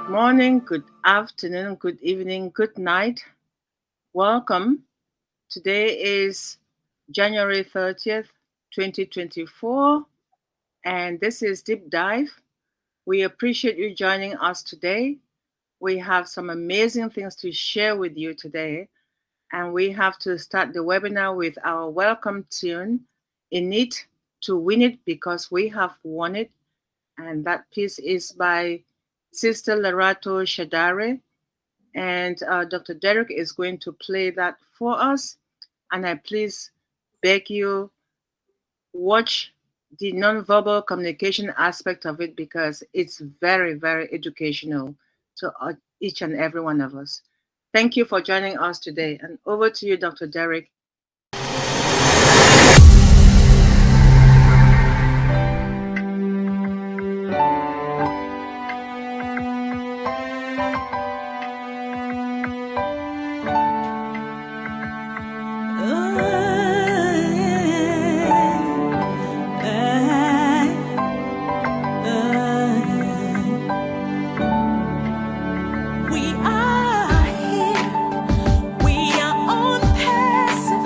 Good morning, good afternoon, good evening, good night. Welcome. Today is January 30th, 2024, and this is Deep Dive. We appreciate you joining us today. We have some amazing things to share with you today, and we have to start the webinar with our welcome tune, In It to Win It Because We Have Won It. And that piece is by Sister Lerato Shadare. And Dr. Derek is going to play that for us. And I please beg you, watch the nonverbal communication aspect of it because it's very, very educational to each and every one of us. Thank you for joining us today. And over to you, Dr. Derek. We are here. We are on passive.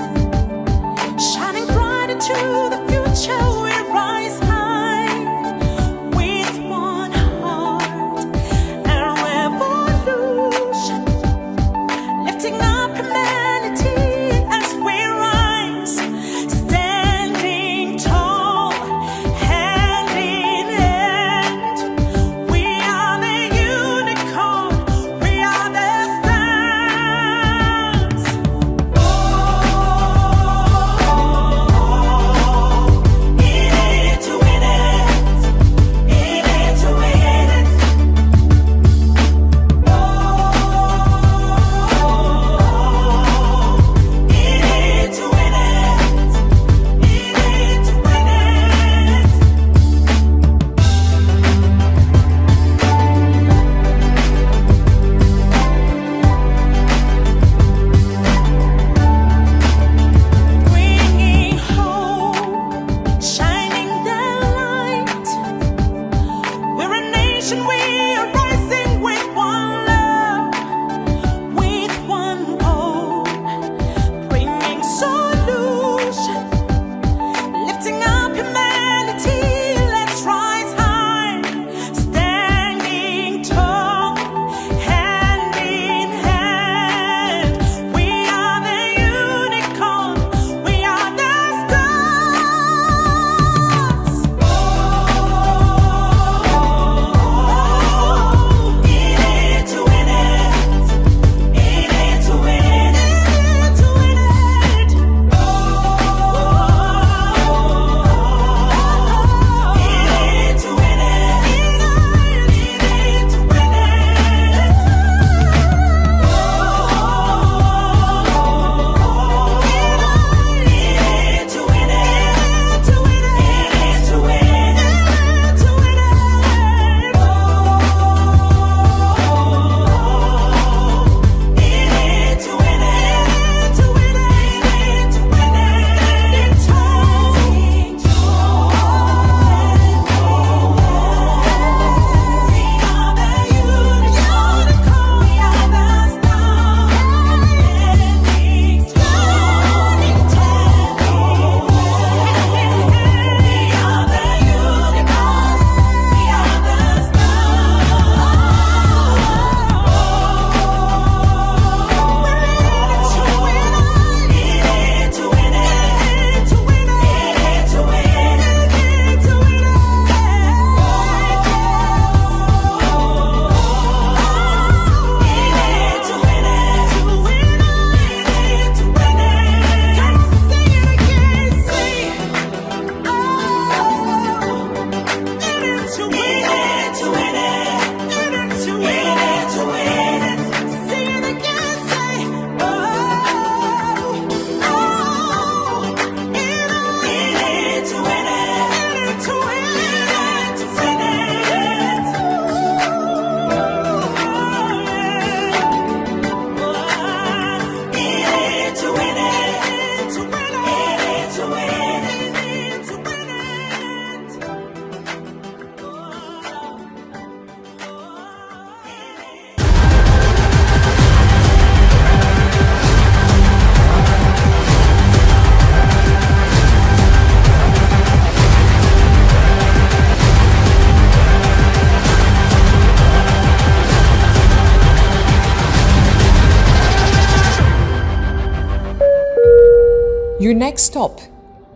Your next stop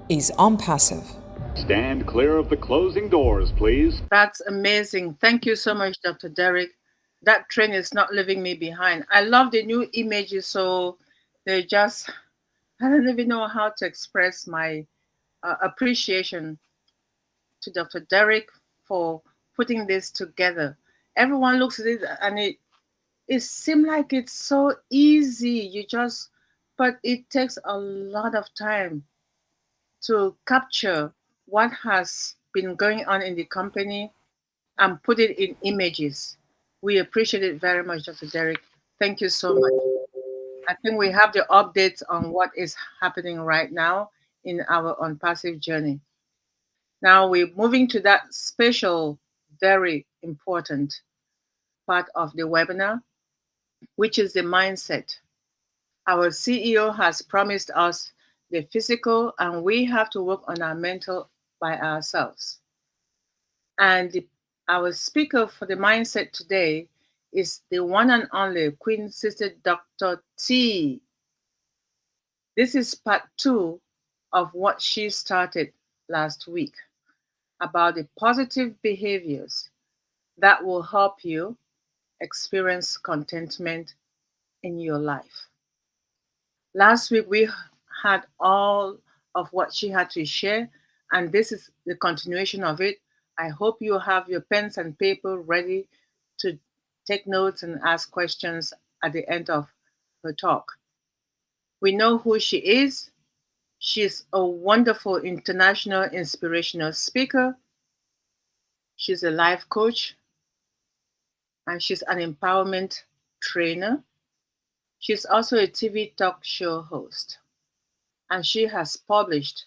is ONPASSIVE. Stand clear of the closing doors, please. That's amazing. Thank you so much, Dr. Derek. That train is not leaving me behind. I love the new images, so they just, I don't even know how to express my appreciation to Dr. Derek for putting this together. Everyone looks at it and it seems like it's so easy. But it takes a lot of time to capture what has been going on in the company and put it in images. We appreciate it very much, Dr. Derek. Thank you so much. I think we have the updates on what is happening right now in our ONPASSIVE journey. Now we're moving to that special, very important part of the webinar, which is the mindset. Our CEO has promised us the physical, and we have to work on our mental by ourselves. And our speaker for the mindset today is the one and only Queen Sister Dr. T. This is part 2 of what she started last week about the positive behaviors that will help you experience contentment in your life. Last week, we had all of what she had to share, and this is the continuation of it. I hope you have your pens and paper ready to take notes and ask questions at the end of her talk. We know who she is. She's a wonderful international inspirational speaker. She's a life coach, and she's an empowerment trainer. She's also a TV talk show host, and she has published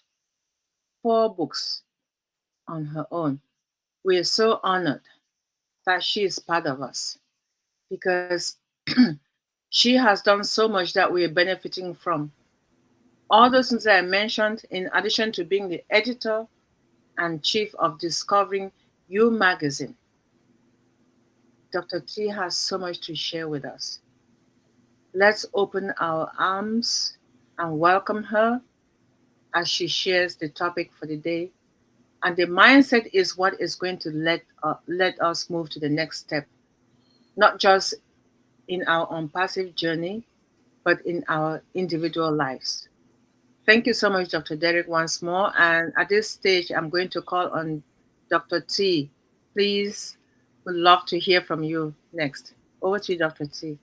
4 books on her own. We are so honored that she is part of us because she has done so much that we are benefiting from. All those things that I mentioned, in addition to being the editor and chief of Discovering You magazine, Dr. T has so much to share with us. Let's open our arms and welcome her as she shares the topic for the day. And the mindset is what is going to let us move to the next step, not just in our ONPASSIVE journey, but in our individual lives. Thank you so much, Dr. Derek, once more. And at this stage, I'm going to call on Dr. T. Please, would love to hear from you next. Over to you, Dr. T.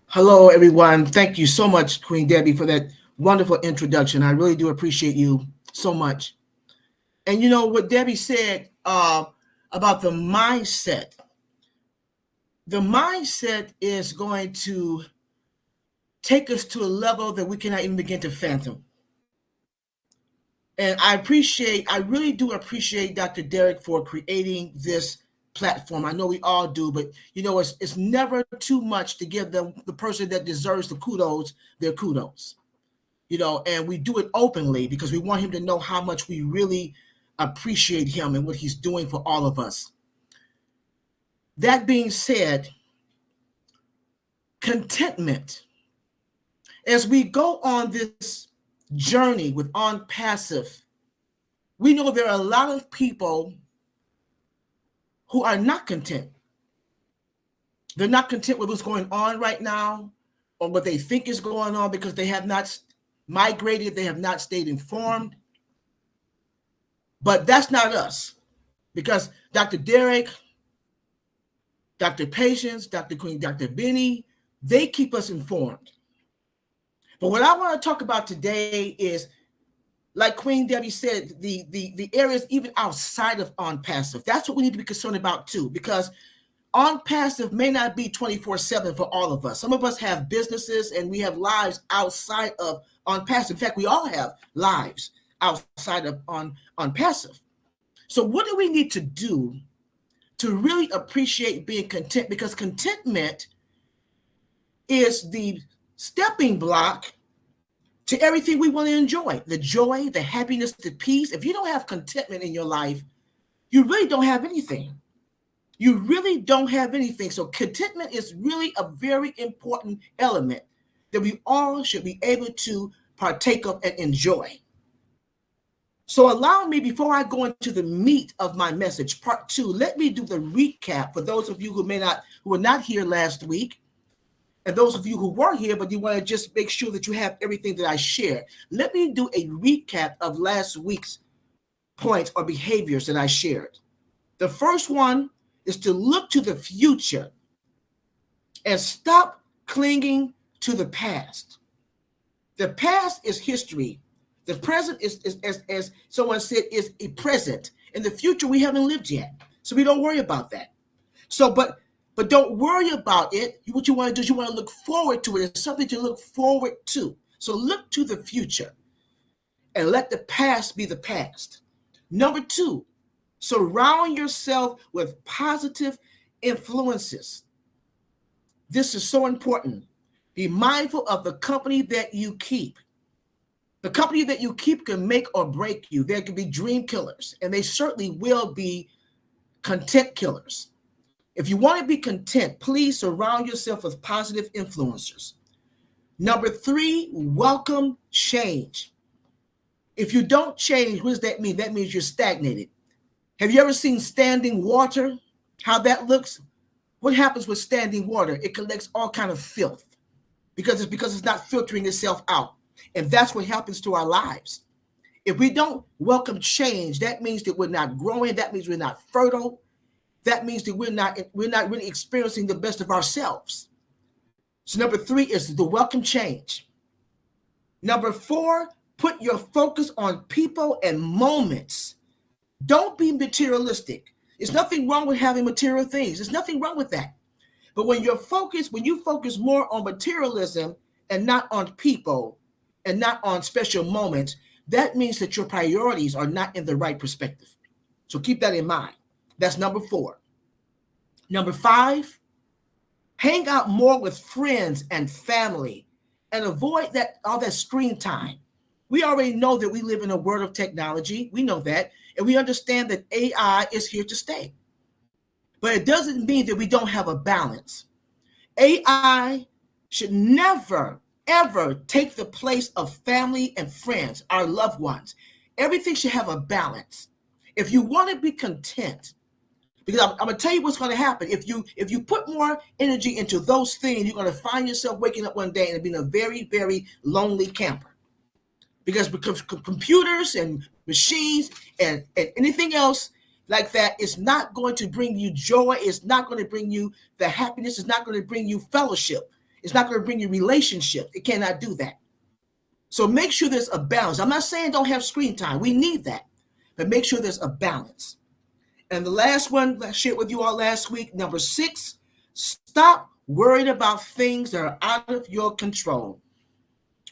Hello, everyone. Thank you so much, Queen Debbie, for that wonderful introduction. I really do appreciate you so much. And you know what Debbie said about the mindset. The mindset is going to take us to a level that we cannot even begin to fathom. And I really do appreciate Dr. Derek for creating this platform. I know we all do, but you know, it's never too much to give the person that deserves the kudos their kudos. You know, and we do it openly because we want him to know how much we really appreciate him and what he's doing for all of us. That being said, contentment. As we go on this journey with ONPASSIVE, we know there are a lot of people who are not content. They're not content with what's going on right now or what they think is going on because they have not migrated, they have not stayed informed. But that's not us because Dr. Derek, Dr. Patience, Dr. Queen, Dr. Benny, they keep us informed. But what I want to talk about today is, like Queen Debbie said, the areas even outside of ONPASSIVE. That's what we need to be concerned about too, because ONPASSIVE may not be 24/7 for all of us. Some of us have businesses and we have lives outside of ONPASSIVE. In fact, we all have lives outside of ONPASSIVE. So what do we need to do to really appreciate being content? Because contentment is the stepping block to everything we want to enjoy. The joy, the happiness, the peace. If you don't have contentment in your life, you really don't have anything. You really don't have anything. So contentment is really a very important element that we all should be able to partake of, and enjoy. So allow me, before I go into the meat of my message, part 2, let me do the recap for those of you who were not here last week, and those of you who were here, but you want to just make sure that you have everything that I shared. Let me do a recap of last week's points or behaviors that I shared. The first one is to look to the future and stop clinging to the past. The past is history. The present is as someone said, is a present. In the future, we haven't lived yet. So we don't worry about that. So, but don't worry about it. What you want to do is you want to look forward to it. It's something to look forward to. So look to the future and let the past be the past. Number 2, surround yourself with positive influences. This is so important. Be mindful of the company that you keep. The company that you keep can make or break you. There can be dream killers, and they certainly will be content killers. If you want to be content, please surround yourself with positive influencers. Number 3, welcome change. If you don't change, what does that mean? That means you're stagnated. Have you ever seen standing water? How that looks? What happens with standing water? It collects all kind of filth because it's not filtering itself out. And that's what happens to our lives. If we don't welcome change, that means that we're not growing. That means we're not fertile. That means that we're not really experiencing the best of ourselves. So number 3 is the welcome change. Number 4, put your focus on people and moments. Don't be materialistic. There's nothing wrong with having material things. There's nothing wrong with that. But when you focus more on materialism and not on people and not on special moments, that means that your priorities are not in the right perspective. So keep that in mind. That's number 4. Number 5, hang out more with friends and family and avoid all that screen time. We already know that we live in a world of technology. We know that. And we understand that AI is here to stay. But it doesn't mean that we don't have a balance. AI should never, ever take the place of family and friends, our loved ones. Everything should have a balance. If you want to be content, because I'm going to tell you what's going to happen. If you put more energy into those things, you're going to find yourself waking up one day and being a very, very lonely camper. Because computers and machines and anything else like that is not going to bring you joy. It's not going to bring you the happiness. It's not going to bring you fellowship. It's not going to bring you relationship. It cannot do that. So make sure there's a balance. I'm not saying don't have screen time. We need that. But make sure there's a balance. And the last one I shared with you all last week, number 6, stop worrying about things that are out of your control.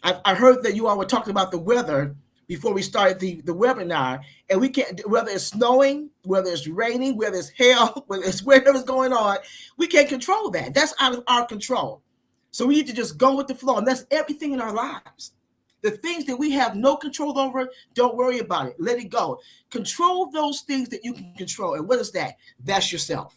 I heard that you all were talking about the weather before we started the webinar, and we can't, whether it's snowing, whether it's raining, whether it's hail, whether it's whatever's going on, we can't control that. That's out of our control. So we need to just go with the flow, and that's everything in our lives. The things that we have no control over, don't worry about it. Let it go. Control those things that you can control. And what is that? That's yourself.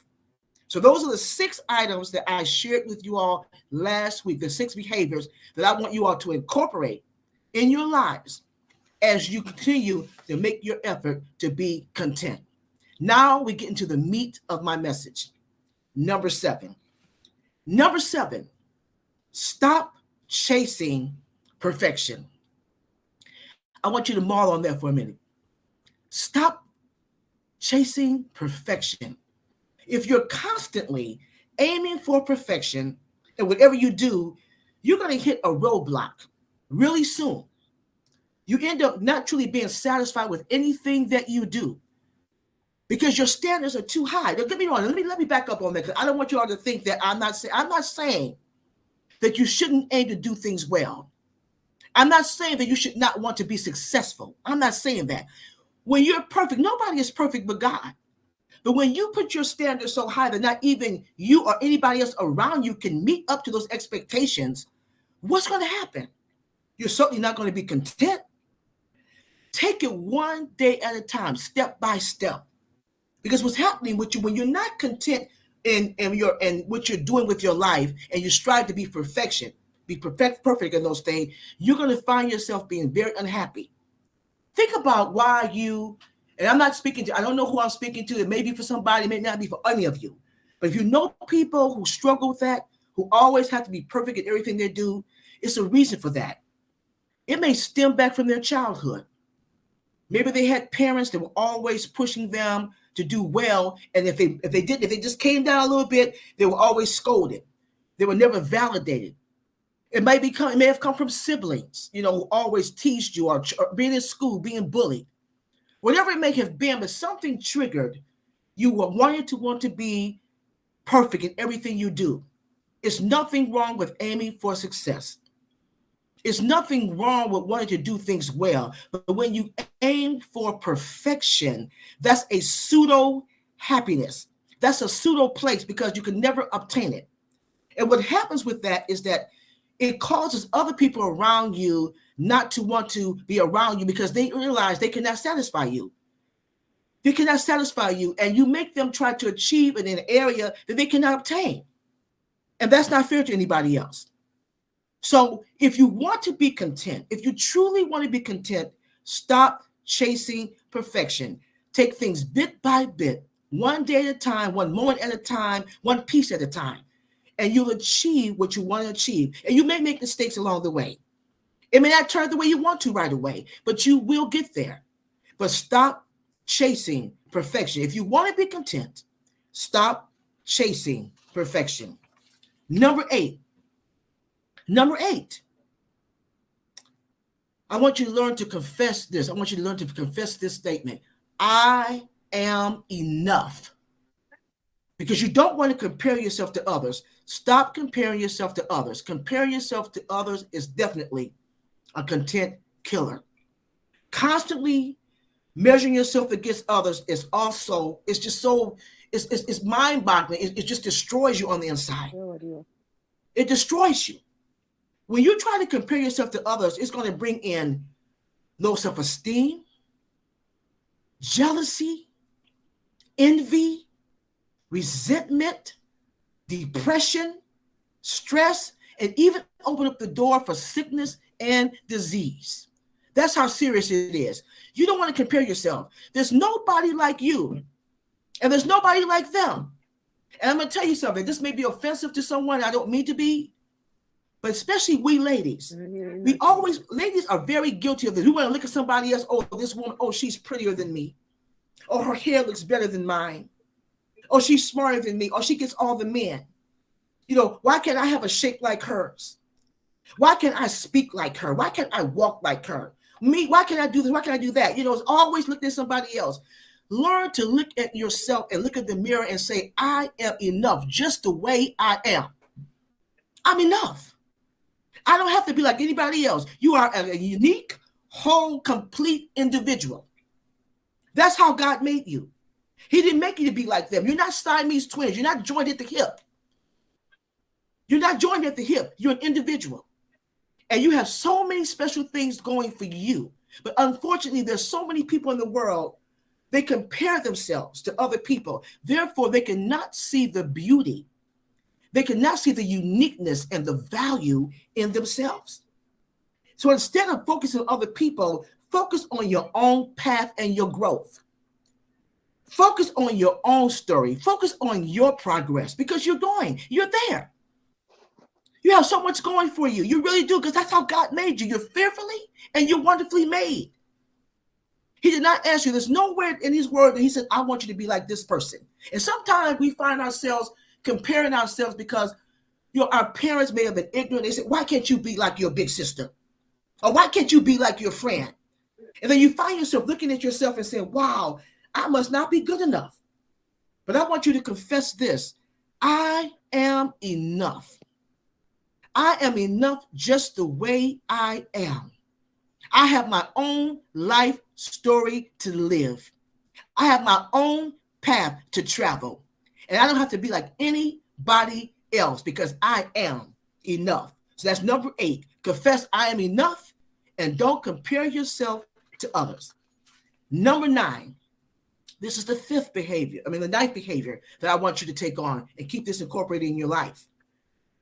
So those are the 6 items that I shared with you all last week, the 6 behaviors that I want you all to incorporate in your lives as you continue to make your effort to be content. Now we get into the meat of my message. Number 7. Number 7, stop chasing perfection. I want you to mull on that for a minute. Stop chasing perfection. If you're constantly aiming for perfection and whatever you do, you're going to hit a roadblock really soon. You end up not truly being satisfied with anything that you do because your standards are too high. Now, get me wrong. Let me back up on that because I don't want you all to think that I'm not saying that you shouldn't aim to do things well. I'm not saying that you should not want to be successful. I'm not saying that. When you're perfect, nobody is perfect but God. But when you put your standards so high that not even you or anybody else around you can meet up to those expectations, what's going to happen? You're certainly not going to be content. Take it one day at a time, step by step. Because what's happening with you when you're not content in what you're doing with your life and you strive to be perfection, be perfect in those things, you're going to find yourself being very unhappy. Think about why you, and I'm not speaking to, I don't know who I'm speaking to. It may be for somebody, it may not be for any of you. But if you know people who struggle with that, who always have to be perfect in everything they do, it's a reason for that. It may stem back from their childhood. Maybe they had parents that were always pushing them to do well, and if they just came down a little bit, they were always scolded. They were never validated. It may have come from siblings, who always teased you, or being in school, being bullied. Whatever it may have been, but something triggered you were want to be perfect in everything you do. It's nothing wrong with aiming for success. It's nothing wrong with wanting to do things well. But when you aim for perfection, that's a pseudo happiness. That's a pseudo place because you can never obtain it. And what happens with that is that it causes other people around you not to want to be around you because they realize they cannot satisfy you. They cannot satisfy you, and you make them try to achieve in an area that they cannot obtain. And that's not fair to anybody else. So if you want to be content, if you truly want to be content, stop chasing perfection. Take things bit by bit, one day at a time, one moment at a time, one piece at a time, and you'll achieve what you want to achieve. And you may make mistakes along the way. It may not turn the way you want to right away, but you will get there. But stop chasing perfection. If you want to be content, stop chasing perfection. Number eight, I want you to learn to confess this. I want you to learn to confess this statement. I am enough. Because you don't want to compare yourself to others. Stop comparing yourself to others. Comparing yourself to others is definitely a content killer. Constantly measuring yourself against others is also, it's mind-boggling. It just destroys you on the inside. It destroys you. When you try to compare yourself to others, it's going to bring in low self-esteem, jealousy, envy, resentment, depression, stress, and even open up the door for sickness and disease. That's how serious it is. You don't want to compare yourself. There's nobody like you, and there's nobody like them. And I'm going to tell you something. This may be offensive to someone. I don't mean to be, but especially we ladies. Ladies are very guilty of this. We want to look at somebody else. Oh, this woman, oh, she's prettier than me. Oh, her hair looks better than mine. Oh, she's smarter than me. Oh, she gets all the men. Why can't I have a shape like hers? Why can't I speak like her? Why can't I walk like her? Me, why can't I do this? Why can't I do that? It's always looking at somebody else. Learn to look at yourself and look at the mirror and say, I am enough just the way I am. I'm enough. I don't have to be like anybody else. You are a unique, whole, complete individual. That's how God made you. He didn't make you to be like them. You're not Siamese twins. You're not joined at the hip. You're not joined at the hip. You're an individual. And you have so many special things going for you. But unfortunately, there's so many people in the world, they compare themselves to other people. Therefore, they cannot see the beauty. They cannot see the uniqueness and the value in themselves. So instead of focusing on other people, focus on your own path and your growth. Focus on your own story. Focus on your progress because you're there. You have so much going for you. You really do, because that's how God made you. You're fearfully and you're wonderfully made. He did not ask you. There's nowhere in his word that he said, I want you to be like this person. And sometimes we find ourselves comparing ourselves because our parents may have been ignorant. They said, why can't you be like your big sister? Or why can't you be like your friend? And then you find yourself looking at yourself and saying, wow, I must not be good enough. But I want you to confess this. I am enough. I am enough just the way I am. I have my own life story to live. I have my own path to travel. And I don't have to be like anybody else because I am enough. So that's number 8. Confess I am enough and don't compare yourself to others. Number 9. This is the 9th behavior that I want you to take on and keep this incorporated in your life.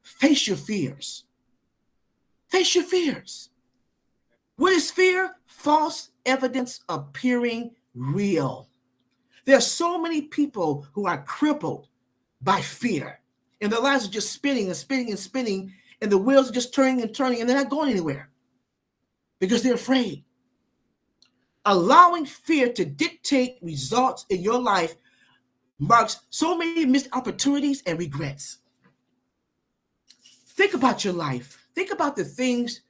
Face your fears. Face your fears. What is fear? False evidence appearing real. There are so many people who are crippled by fear, and their lives are just spinning and spinning and spinning, and the wheels are just turning and turning, and they're not going anywhere because they're afraid. Allowing fear to dictate results in your life marks so many missed opportunities and regrets. Think about your life. Think about the things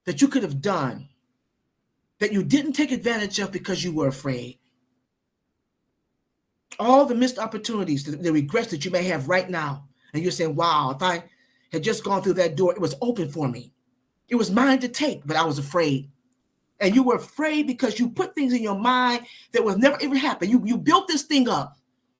that you could have done that you didn't take advantage of because you were afraid. All the missed opportunities, the regrets that you may have right now. And you're saying, wow, if I had just gone through that door, it was open for me. It was mine to take, but I was afraid. And you were afraid because you put things in your mind that will never even happen. You built this thing up.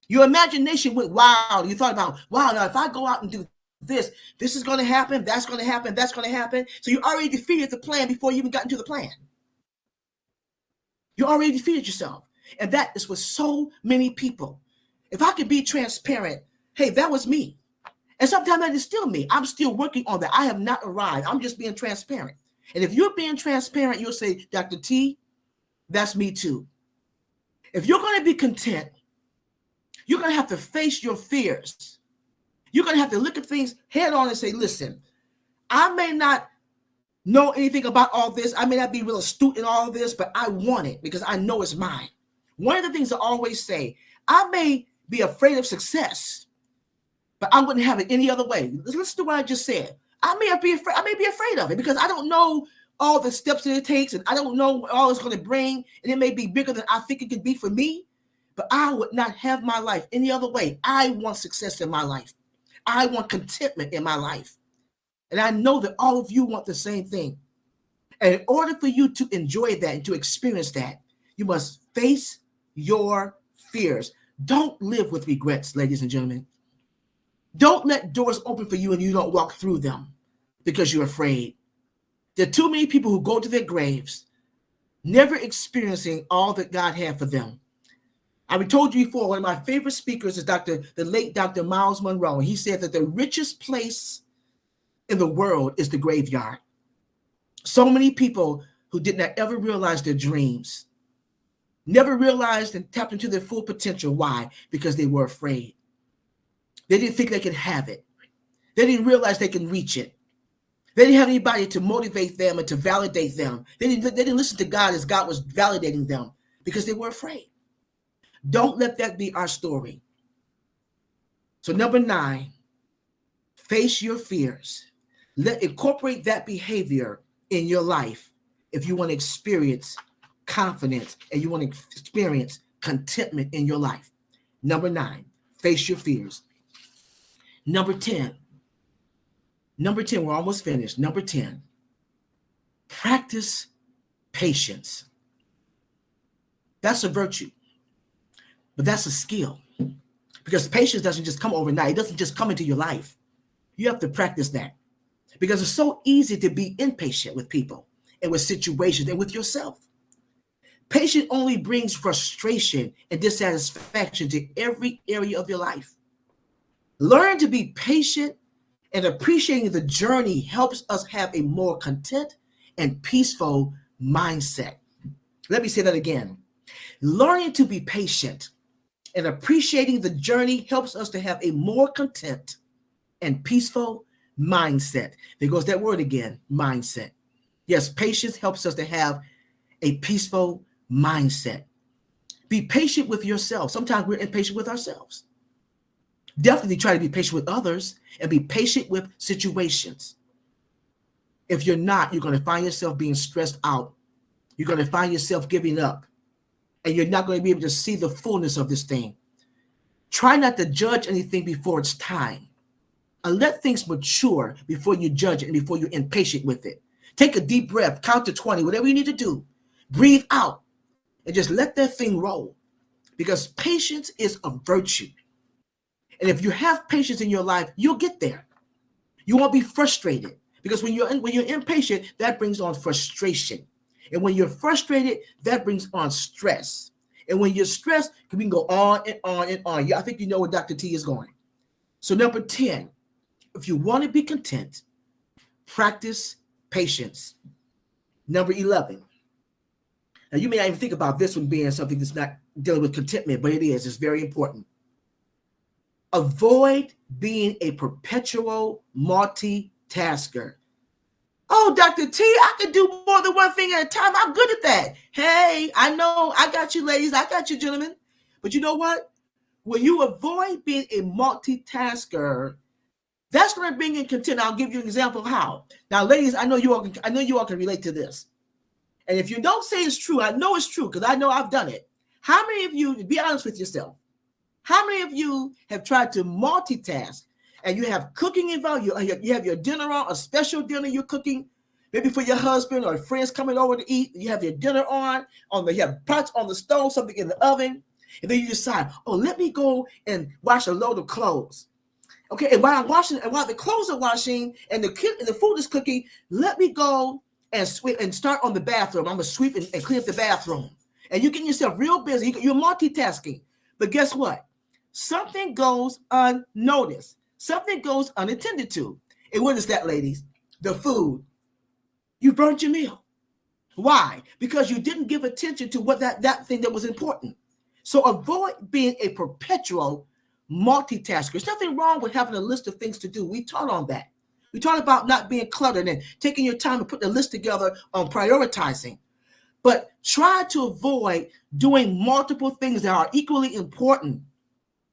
Your imagination went wild. You thought about, wow, now if I go out and do this is going to happen, that's going to happen, that's going to happen. So you already defeated the plan before you even got into the plan. You already defeated yourself. And that is with so many people. If I could be transparent, hey, that was me. And sometimes that is still me. I'm still working on that. I have not arrived. I'm just being transparent. And if you're being transparent, you'll say, Dr. T, that's me too. If you're going to be content, you're going to have to face your fears. You're going to have to look at things head on and say, listen, I may not know anything about all this. I may not be real astute in all of this, but I want it because I know it's mine. One of the things I always say, I may be afraid of success, but I wouldn't have it any other way. Listen to what I just said. I may be afraid of it because I don't know all the steps that it takes, and I don't know what all it's going to bring, and it may be bigger than I think it can be for me, but I would not have my life any other way. I want success in my life. I want contentment in my life. And I know that all of you want the same thing. And in order for you to enjoy that and to experience that, you must face your fears. Don't live with regrets, ladies and gentlemen. Don't let doors open for you and you don't walk through them because you're afraid. There are too many people who go to their graves never experiencing all that God had for them. I told you before, one of my favorite speakers is the late Dr. Miles Monroe. He said that the richest place in the world is the graveyard. So many people who did not ever realize their dreams, never realized and tapped into their full potential. Why? Because they were afraid. They didn't think they could have it. They didn't realize they can reach it. They didn't have anybody to motivate them and to validate them. They didn't listen to God as God was validating them because they were afraid. Don't let that be our story. So number 9, face your fears. Incorporate that behavior in your life if you want to experience confidence and you want to experience contentment in your life. Number 9, face your fears. Number 10, we're almost finished. Number 10, practice patience. That's a virtue, but that's a skill because patience doesn't just come overnight. It doesn't just come into your life. You have to practice that because it's so easy to be impatient with people and with situations and with yourself. Patience only brings frustration and dissatisfaction to every area of your life. Learn to be patient and appreciating the journey helps us have a more content and peaceful mindset. Let me say that again. Learning to be patient and appreciating the journey helps us to have a more content and peaceful mindset. There goes that word again, mindset. Yes, patience helps us to have a peaceful mindset. Be patient with yourself. Sometimes we're impatient with ourselves. Definitely try to be patient with others and be patient with situations. If you're not, you're going to find yourself being stressed out. You're going to find yourself giving up. And you're not going to be able to see the fullness of this thing. Try not to judge anything before it's time. And let things mature before you judge it and before you're impatient with it. Take a deep breath, count to 20, whatever you need to do. Breathe out and just let that thing roll. Because patience is a virtue. And if you have patience in your life, you'll get there. You won't be frustrated because when you're impatient, that brings on frustration. And when you're frustrated, that brings on stress. And when you're stressed, we can go on and on and on. Yeah, I think you know where Dr. T is going. So number 10, if you want to be content, practice patience. Number 11. Now, you may not even think about this one being something that's not dealing with contentment, but it is. It's very important. Avoid being a perpetual multitasker. Oh, Dr. T, I can do more than one thing at a time. I'm good at that. Hey, I know. I got you, ladies. I got you, gentlemen. But you know what? When you avoid being a multitasker, that's going to bring in content. I'll give you an example of how. Now, ladies, I know you all can relate to this. And if you don't say it's true, I know it's true because I know I've done it. How many of you, be honest with yourself, how many of you have tried to multitask and you have cooking involved? You have your dinner on, a special dinner you're cooking, maybe for your husband or friends coming over to eat. You have your dinner on you have pots on the stove, something in the oven. And then you decide, oh, let me go and wash a load of clothes. Okay, and while the clothes are washing and the food is cooking, let me go and sweep and start on the bathroom. I'm gonna sweep and clean up the bathroom. And you get yourself real busy. You're multitasking. But guess what? Something goes unnoticed. Something goes unattended to. And what is that, ladies? The food. You burnt your meal. Why? Because you didn't give attention to what that thing that was important. So avoid being a perpetual multitasker. There's nothing wrong with having a list of things to do. We taught on that. We talked about not being cluttered and taking your time to put the list together on prioritizing. But try to avoid doing multiple things that are equally important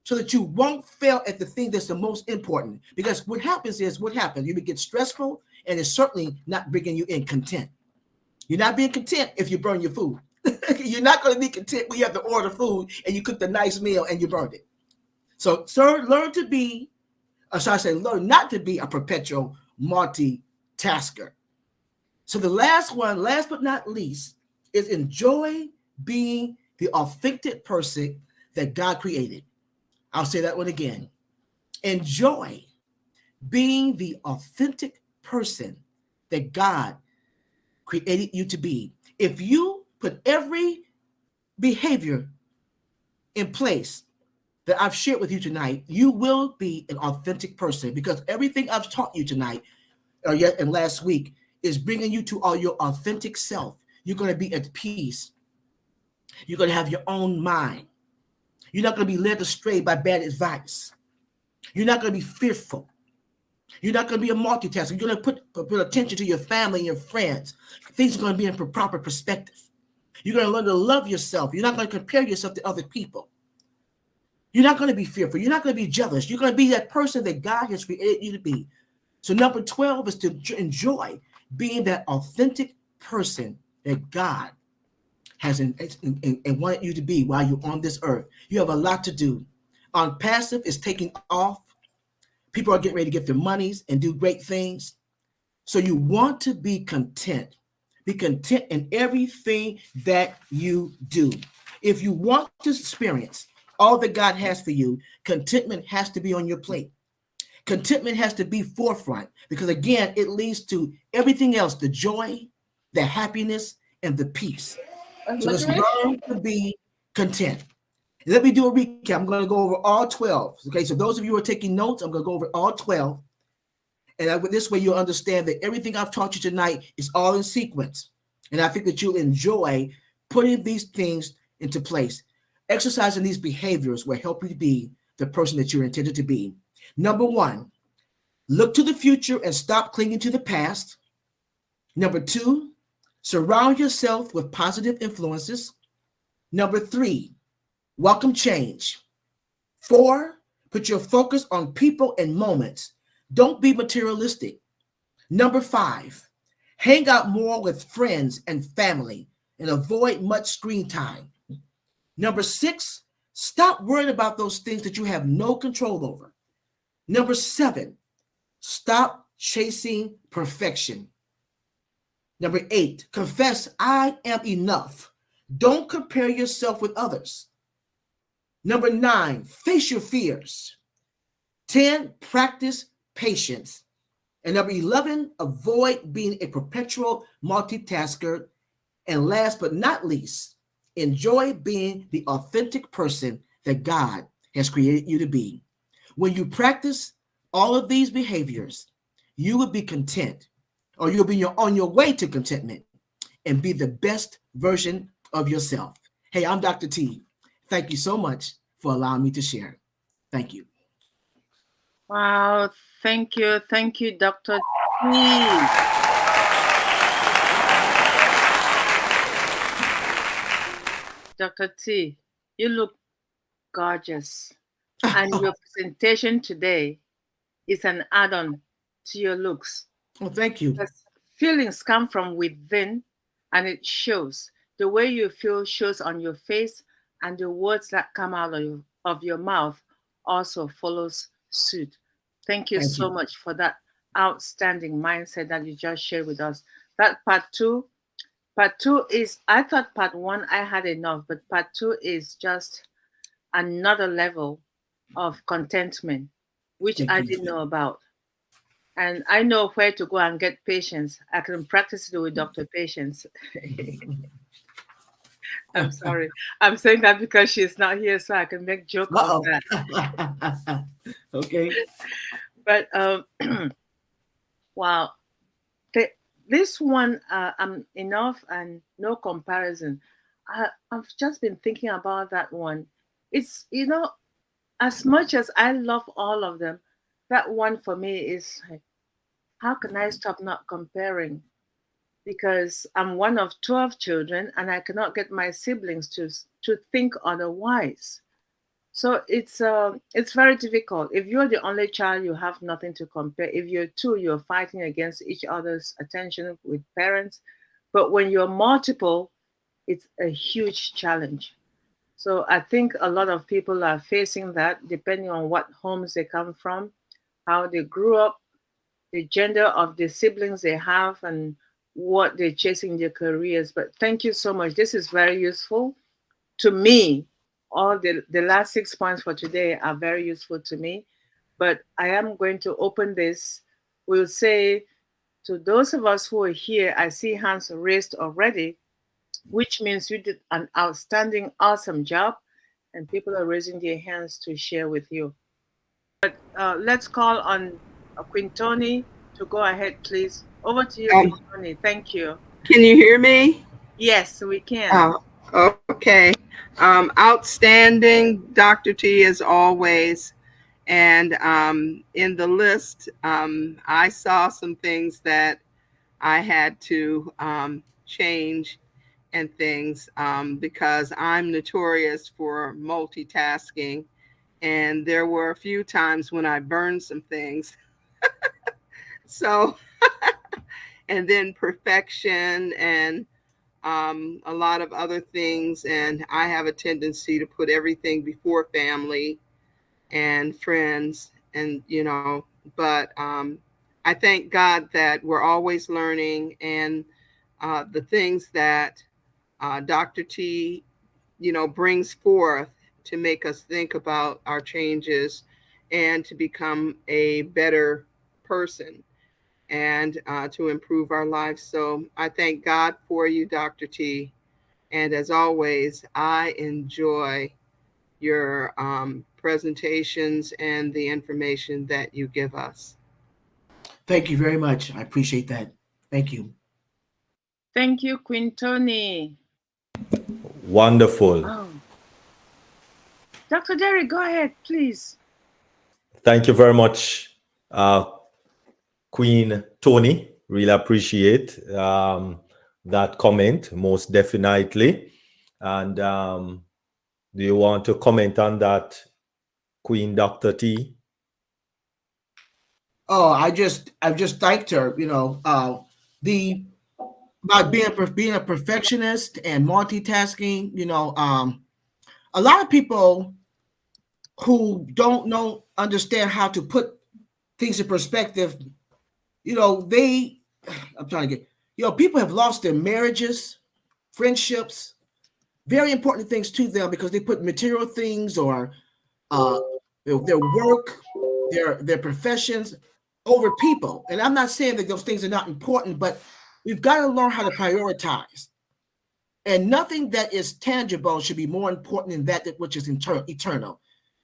so that you won't fail at the thing that's the most important. Because what happens. You get stressful and it's certainly not bringing you in content. You're not being content if you burn your food. You're not going to be content when you have to order food and you cooked a nice meal and you burned it. So, sir, learn not to be a perpetual multitasker. So the last one, last but not least, is enjoy being the authentic person that God created. I'll say that one again. Enjoy being the authentic person that God created you to be. If you put every behavior in place that I've shared with you tonight, you will be an authentic person because everything I've taught you tonight and last week is bringing you to all your authentic self. You're going to be at peace. You're going to have your own mind. You're not going to be led astray by bad advice. You're not going to be fearful. You're not going to be a multitasker. You're going to put attention to your family and your friends. Things are going to be in proper perspective. You're going to learn to love yourself. You're not going to compare yourself to other people. You're not going to be fearful. You're not going to be jealous. You're going to be that person that God has created you to be. So number 12 is to enjoy being that authentic person that God has and wanted you to be while you're on this earth. You have a lot to do. ONPASSIVE is taking off. People are getting ready to get their monies and do great things. So you want to be content. Be content in everything that you do. If you want to experience all that God has for you, contentment has to be on your plate. Contentment has to be forefront because, again, it leads to everything else, the joy, the happiness, and the peace. So let's learn to be content. Let me do a recap. I'm going to go over all 12. Okay, so those of you who are taking notes, I'm going to go over all 12. And this way you'll understand that everything I've taught you tonight is all in sequence. And I think that you'll enjoy putting these things into place. Exercising these behaviors will help you to be the person that you're intended to be. Number 1, look to the future and stop clinging to the past. Number 2, surround yourself with positive influences. Number 3, welcome change. 4, put your focus on people and moments. Don't be materialistic. Number 5, hang out more with friends and family and avoid much screen time. Number 6, stop worrying about those things that you have no control over. Number 7, stop chasing perfection. Number 8, confess I am enough. Don't compare yourself with others. Number 9, face your fears. 10, practice patience. And number 11, avoid being a perpetual multitasker. And last but not least, enjoy being the authentic person that God has created you to be. When you practice all of these behaviors, you will be content. or you'll be on your way to contentment and be the best version of yourself. Hey, I'm Dr. T. Thank you so much for allowing me to share. Thank you. Wow, thank you, Dr. T. Dr. T, you look gorgeous, and your presentation today is an add-on to your looks. Well, thank you. Because feelings come from within, and it shows. The way you feel shows on your face, and the words that come out of your mouth also follows suit. Thank you so much for that outstanding mindset that you just shared with us. That part two is, I thought part one I had enough, but part two is just another level of contentment, which I didn't know about. And I know where to go and get patience. I can practice it with Dr. Patience. I'm sorry. I'm saying that because she's not here, so I can make joke of that. Okay. But wow, this one, enough and no comparison. I've just been thinking about that one. It's, as much as I love all of them, that one for me is like, how can I stop not comparing? Because I'm one of 12 children and I cannot get my siblings to think otherwise. So it's very difficult. If you're the only child, you have nothing to compare. If you're two, you're fighting against each other's attention with parents. But when you're multiple, it's a huge challenge. So I think a lot of people are facing that, depending on what homes they come from, how they grew up, the gender of the siblings they have, and what they're chasing in their careers. But thank you so much. This is very useful to me. All the last 6 points for today are very useful to me. But I am going to open this. We'll say to those of us who are here, I see hands raised already, which means you did an outstanding, awesome job, and people are raising their hands to share with you. But let's call on Queen Tony to go ahead, please. Over to you, Queen Tony. Thank you. Can you hear me? Yes, we can. Okay. Outstanding, Dr. T, as always. And in the list, I saw some things that I had to change and things because I'm notorious for multitasking. And there were a few times when I burned some things. So, and then perfection and a lot of other things. And I have a tendency to put everything before family and friends and, but I thank God that we're always learning, and the things that Dr. T, brings forth to make us think about our changes and to become a better person and to improve our lives. So I thank God for you, Dr. T. And as always, I enjoy your presentations and the information that you give us. Thank you very much. I appreciate that. Thank you. Thank you, Queen Tony. Wonderful. Oh. Dr. Derek, go ahead, please. Thank you very much, Queen Tony. Really appreciate that comment, most definitely. And do you want to comment on that, Queen Dr. T? Oh, I've just thanked her. The about being a perfectionist and multitasking. A lot of people who don't understand how to put things in perspective. I'm trying to get. People have lost their marriages, friendships, very important things to them because they put material things or their work, their professions over people. And I'm not saying that those things are not important, but we've got to learn how to prioritize. And nothing that is tangible should be more important than that which is eternal.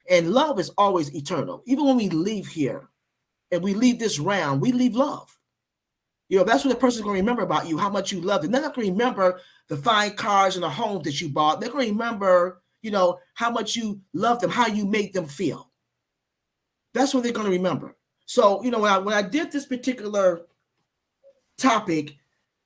And love is always eternal. Even when we leave here and we leave this round, we leave love. That's what the person's going to remember about you, how much you love them. They're not going to remember the fine cars and the homes that you bought. They're going to remember, how much you love them, how you made them feel. That's what they're going to remember. So, when I did this particular topic,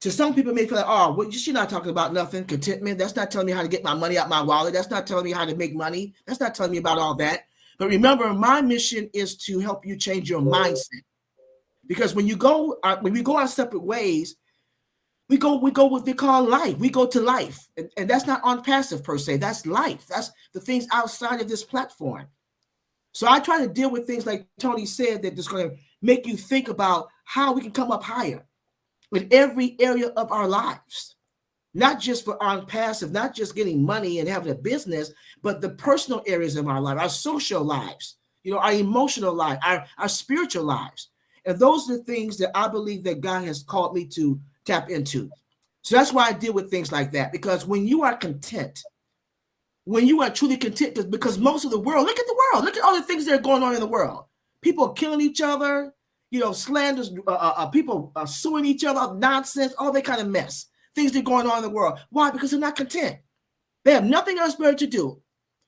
to some people may feel like, oh, well, you're not talking about nothing. Contentment. That's not telling me how to get my money out my wallet. That's not telling me how to make money. That's not telling me about all that. But remember, my mission is to help you change your mindset. Because when we go our separate ways, we go what they call life. We go to life. And that's not ONPASSIVE per se. That's life. That's the things outside of this platform. So I try to deal with things like Tony said, that is going to make you think about how we can come up higher in every area of our lives. Not just for ONPASSIVE, not just getting money and having a business, but the personal areas of our life, our social lives, our emotional life, our spiritual lives. And those are the things that I believe that God has called me to tap into. So that's why I deal with things like that. Because when you are content, when you are truly content, because most of the world, look at the world, look at all the things that are going on in the world. People are killing each other, slanders, people are suing each other, nonsense, all that kind of mess. Things that are going on in the world. Why? Because they're not content. They have nothing else better to do.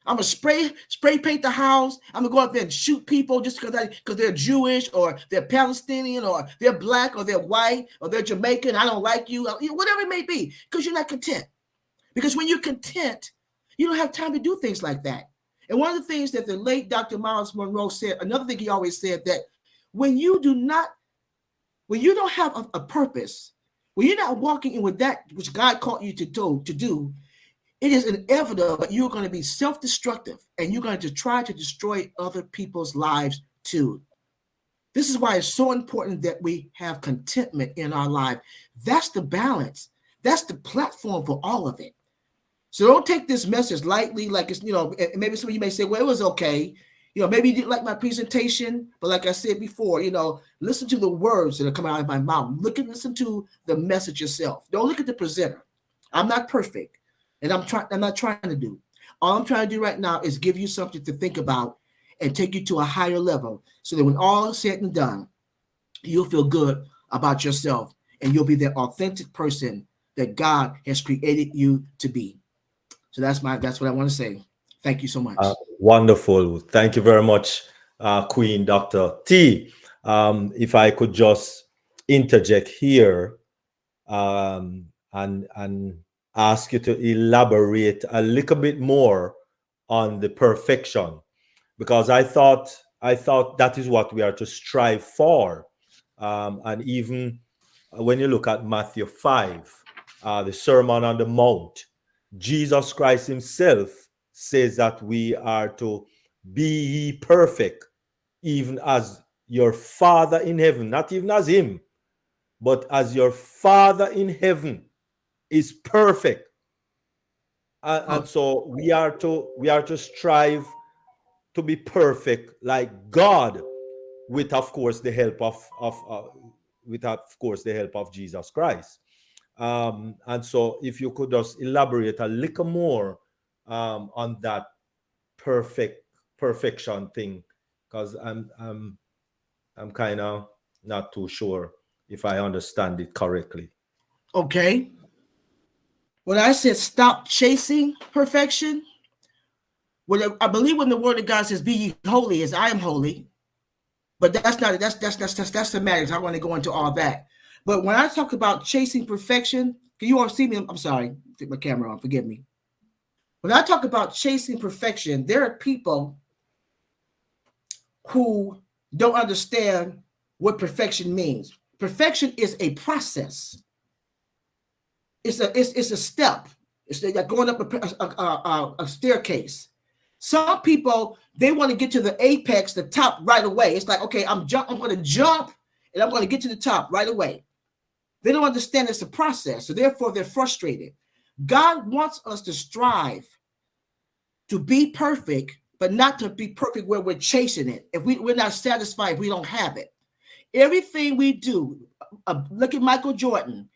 I'm going to spray paint the house. I'm going to go out there and shoot people just because they're Jewish or they're Palestinian or they're black or they're white or they're Jamaican. I don't like you. Whatever it may be, because you're not content. Because when you're content, you don't have time to do things like that. And one of the things that the late Dr. Miles Monroe said, another thing he always said, that when you don't have a purpose, when you're not walking in with that which God called you to do, it is inevitable that you're going to be self-destructive and you're going to try to destroy other people's lives too. This is why it's so important that we have contentment in our life. That's the balance. That's the platform for all of it. So don't take this message lightly, like it's, maybe some of you may say, well, it was okay. Maybe you didn't like my presentation, but like I said before, listen to the words that are coming out of my mouth. Listen to the message yourself. Don't look at the presenter. I'm not perfect, and I'm not trying to do. All I'm trying to do right now is give you something to think about and take you to a higher level, so that when all is said and done, you'll feel good about yourself, and you'll be the authentic person that God has created you to be. So that's what I want to say. Thank you so much. Wonderful. Thank you very much, Queen Dr. T. If I could just interject here and ask you to elaborate a little bit more on the perfection, because I thought that is what we are to strive for. And even when you look at Matthew 5, the Sermon on the Mount, Jesus Christ himself says that we are to be ye perfect, even as your Father in heaven, not even as him, but as your Father in heaven is perfect. And so we are to strive to be perfect like God, with of course the help of Jesus Christ. And so if you could just elaborate a little more on that perfection thing, because I'm kind of not too sure if I understand it correctly. Okay. When I said stop chasing perfection, I believe when the word of God says, be ye holy as I am holy, but that's semantics. I want to go into all that. But when I talk about chasing perfection, can you all see me? I'm sorry, take my camera on, forgive me. When I talk about chasing perfection, there are people who don't understand what perfection means. Perfection is a process. It's a step. It's like going up a staircase. Some people, they want to get to the apex, the top right away. It's like, okay, I'm going to jump and I'm going to get to the top right away. They don't understand it's a process, so therefore they're frustrated. God wants us to strive to be perfect, but not to be perfect where we're chasing it. If we're not satisfied, we don't have it. Everything we do, look at Michael Jordan.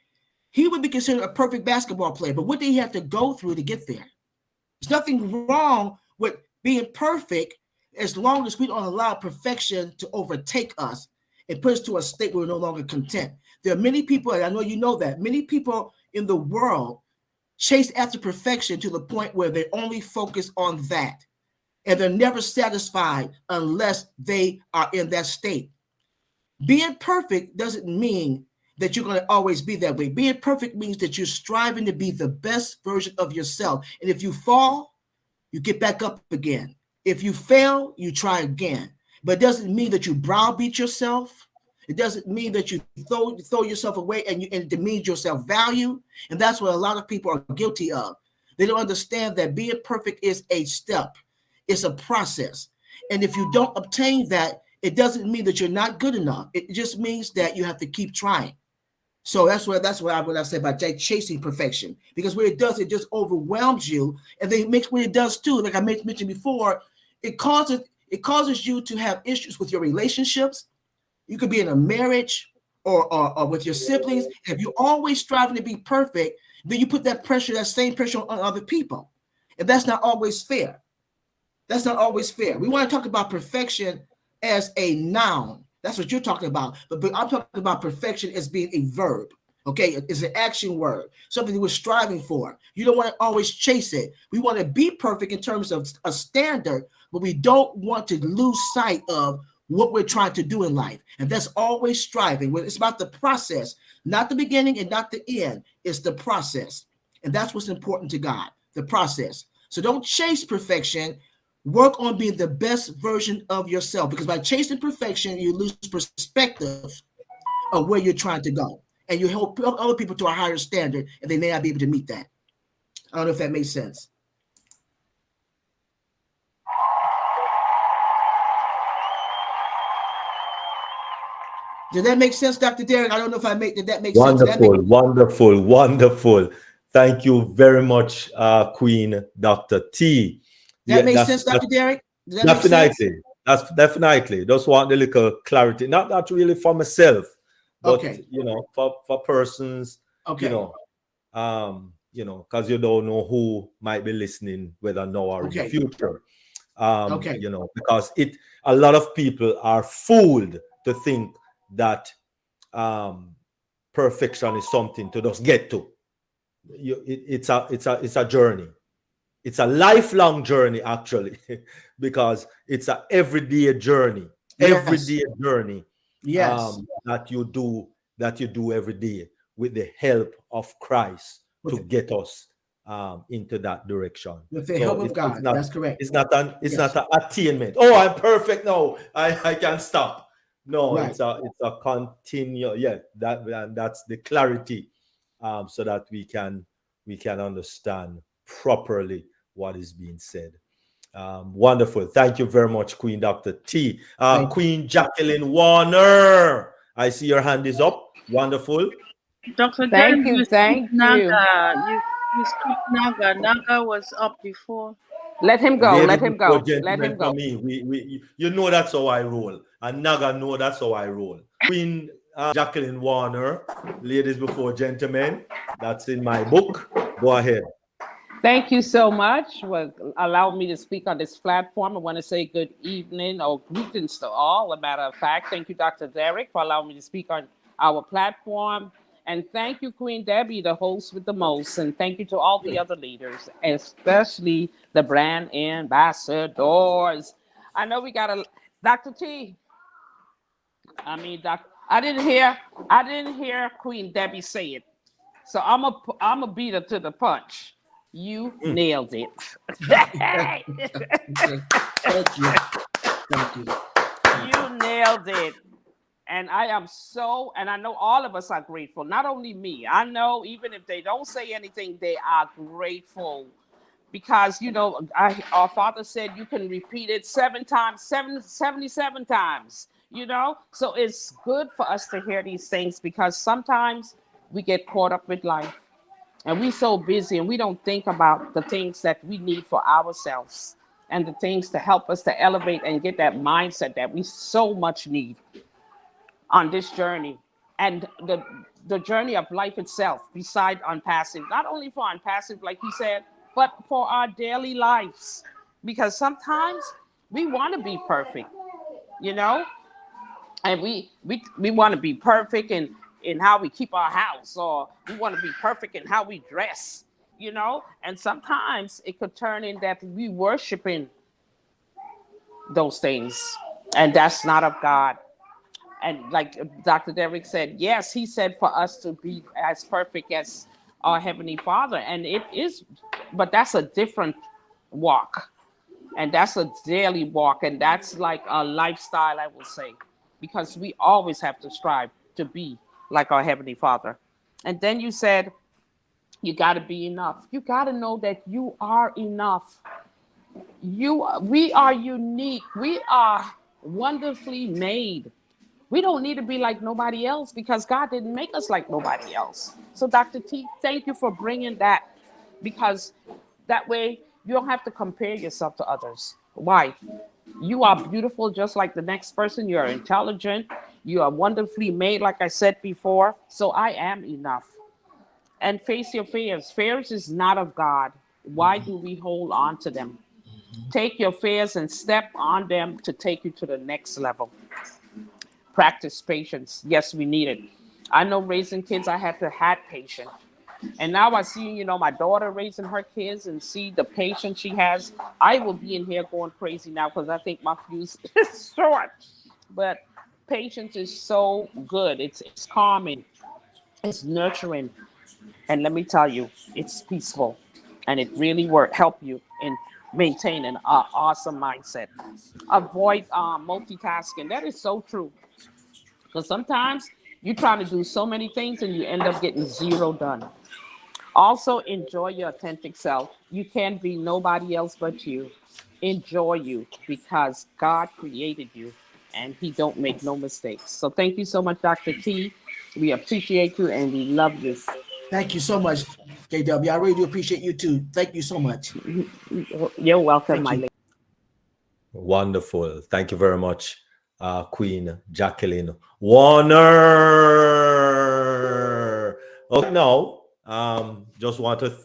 He would be considered a perfect basketball player, but what did he have to go through to get there? There's nothing wrong with being perfect as long as we don't allow perfection to overtake us It puts us to a state where we're no longer content. There are many people, and I know you know that, many people in the world chase after perfection to the point where they only focus on that. And they're never satisfied unless they are in that state. Being perfect doesn't mean that you're going to always be that way. Being perfect means that you're striving to be the best version of yourself. And if you fall, you get back up again. If you fail, you try again. But it doesn't mean that you browbeat yourself. It doesn't mean that you throw yourself away and it demeans your self-value. And that's what a lot of people are guilty of. They don't understand that being perfect is a step. It's a process. And if you don't obtain that, it doesn't mean that you're not good enough. It just means that you have to keep trying. So that's what I say about chasing perfection, because what it does, it just overwhelms you, and then it makes what it does too. Like I mentioned before, it causes you to have issues with your relationships. You could be in a marriage or with your siblings. If you're always striving to be perfect, then you put that same pressure on other people, and that's not always fair. That's not always fair. We want to talk about perfection as a noun. That's what you're talking about. But I'm talking about perfection as being a verb. Okay, it's an action word, something that we're striving for. You don't want to always chase it. We want to be perfect in terms of a standard, but we don't want to lose sight of what we're trying to do in life. And that's always striving. It's about the process, not the beginning and not the end. It's the process. And that's what's important to God, the process. So don't chase perfection. Work on being the best version of yourself, because by chasing perfection, you lose perspective of where you're trying to go. And you help other people to a higher standard, and they may not be able to meet that. I don't know if that makes sense. Did that make sense, Dr. Derek? I don't know if did that make sense? Wonderful. Thank you very much, Queen Dr. T. That makes sense, Dr. Derek? Definitely. That's definitely. Just want a little clarity. Not really for myself, but okay. For persons, okay. Because you don't know who might be listening, whether now or in the future. Because a lot of people are fooled to think that perfection is something to just get to. It's a journey. It's a lifelong journey, actually, because it's an everyday journey. Everyday journey. Yes. That you do every day with the help of Christ to get us into that direction. With the help of God. That's correct. It's not an attainment. Oh, I'm perfect now. I can stop. No, right. It's a continue. Yeah, that's the clarity, so that we can understand properly what is being said. Wonderful. Thank you very much, Queen Dr. T. Queen Jacqueline Warner, I see your hand is up. Wonderful. Dr. Thank you. Naga. You skipped Naga. Naga was up before. Let him go. Let him go. Let him go. We that's how I roll. And Naga know that's how I roll. Queen Jacqueline Warner, ladies before gentlemen. That's in my book. Go ahead. Thank you so much for allowing me to speak on this platform. I want to say good evening or greetings to all. As a matter of fact, thank you, Dr. Derek, for allowing me to speak on our platform. And thank you, Queen Debbie, the host with the most. And thank you to all the other leaders, especially the brand ambassadors. I know we got Dr. T. I didn't hear Queen Debbie say it. So I'm a beat her to the punch. You nailed it. Thank you. You nailed it. And I am and I know all of us are grateful. Not only me. I know even if they don't say anything, they are grateful. Because, our Father said you can repeat it 77 times, So it's good for us to hear these things, because sometimes we get caught up with life. And we're so busy and we don't think about the things that we need for ourselves and the things to help us to elevate and get that mindset that we so much need on this journey. And the journey of life itself, beside ONPASSIVE, not only for ONPASSIVE, like he said, but for our daily lives. Because sometimes we want to be perfect, And we want to be perfect in how we keep our house, or we want to be perfect in how we dress, and sometimes it could turn in that we worshiping those things, and that's not of God. And like Dr. Derek said, yes, he said for us to be as perfect as our Heavenly Father, and it is, but that's a different walk, and that's a daily walk, and that's like a lifestyle, I will say, because we always have to strive to be like our Heavenly Father. And then you said you got to be enough. You got to know that you are enough. We are unique. We are wonderfully made. We don't need to be like nobody else because God didn't make us like nobody else. So Dr. T, thank you for bringing that, because that way you don't have to compare yourself to others. Why? You are beautiful just like the next person. You are intelligent. You are wonderfully made, like I said before. So I am enough. And face your fears. Fears is not of God. Why do we hold on to them? Take your fears and step on them to take you to the next level. Practice patience. Yes, we need it. I know raising kids, I had to have patience. And now I see, my daughter raising her kids and see the patience she has. I will be in here going crazy now because I think my fuse is short. But patience is so good. It's calming. It's nurturing. And let me tell you, it's peaceful. And it really help you in maintaining an awesome mindset. Avoid multitasking. That is so true. Because sometimes you're trying to do so many things and you end up getting zero done. Also, enjoy your authentic self. You can't be nobody else but you. Enjoy you because God created you and he don't make no mistakes. So thank you so much, Dr. T. We appreciate you and we love you. Thank you so much, KW. I really do appreciate you too. Thank you so much. You're welcome, Thank my you. lady. Wonderful. Thank you very much, Queen Jacqueline Warner. Okay, now, just want to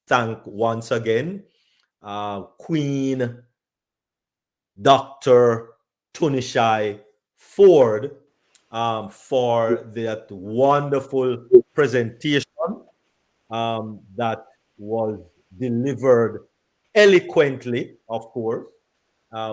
thank once again Queen Dr. Tunishai Ford for that wonderful presentation that was delivered eloquently, of course.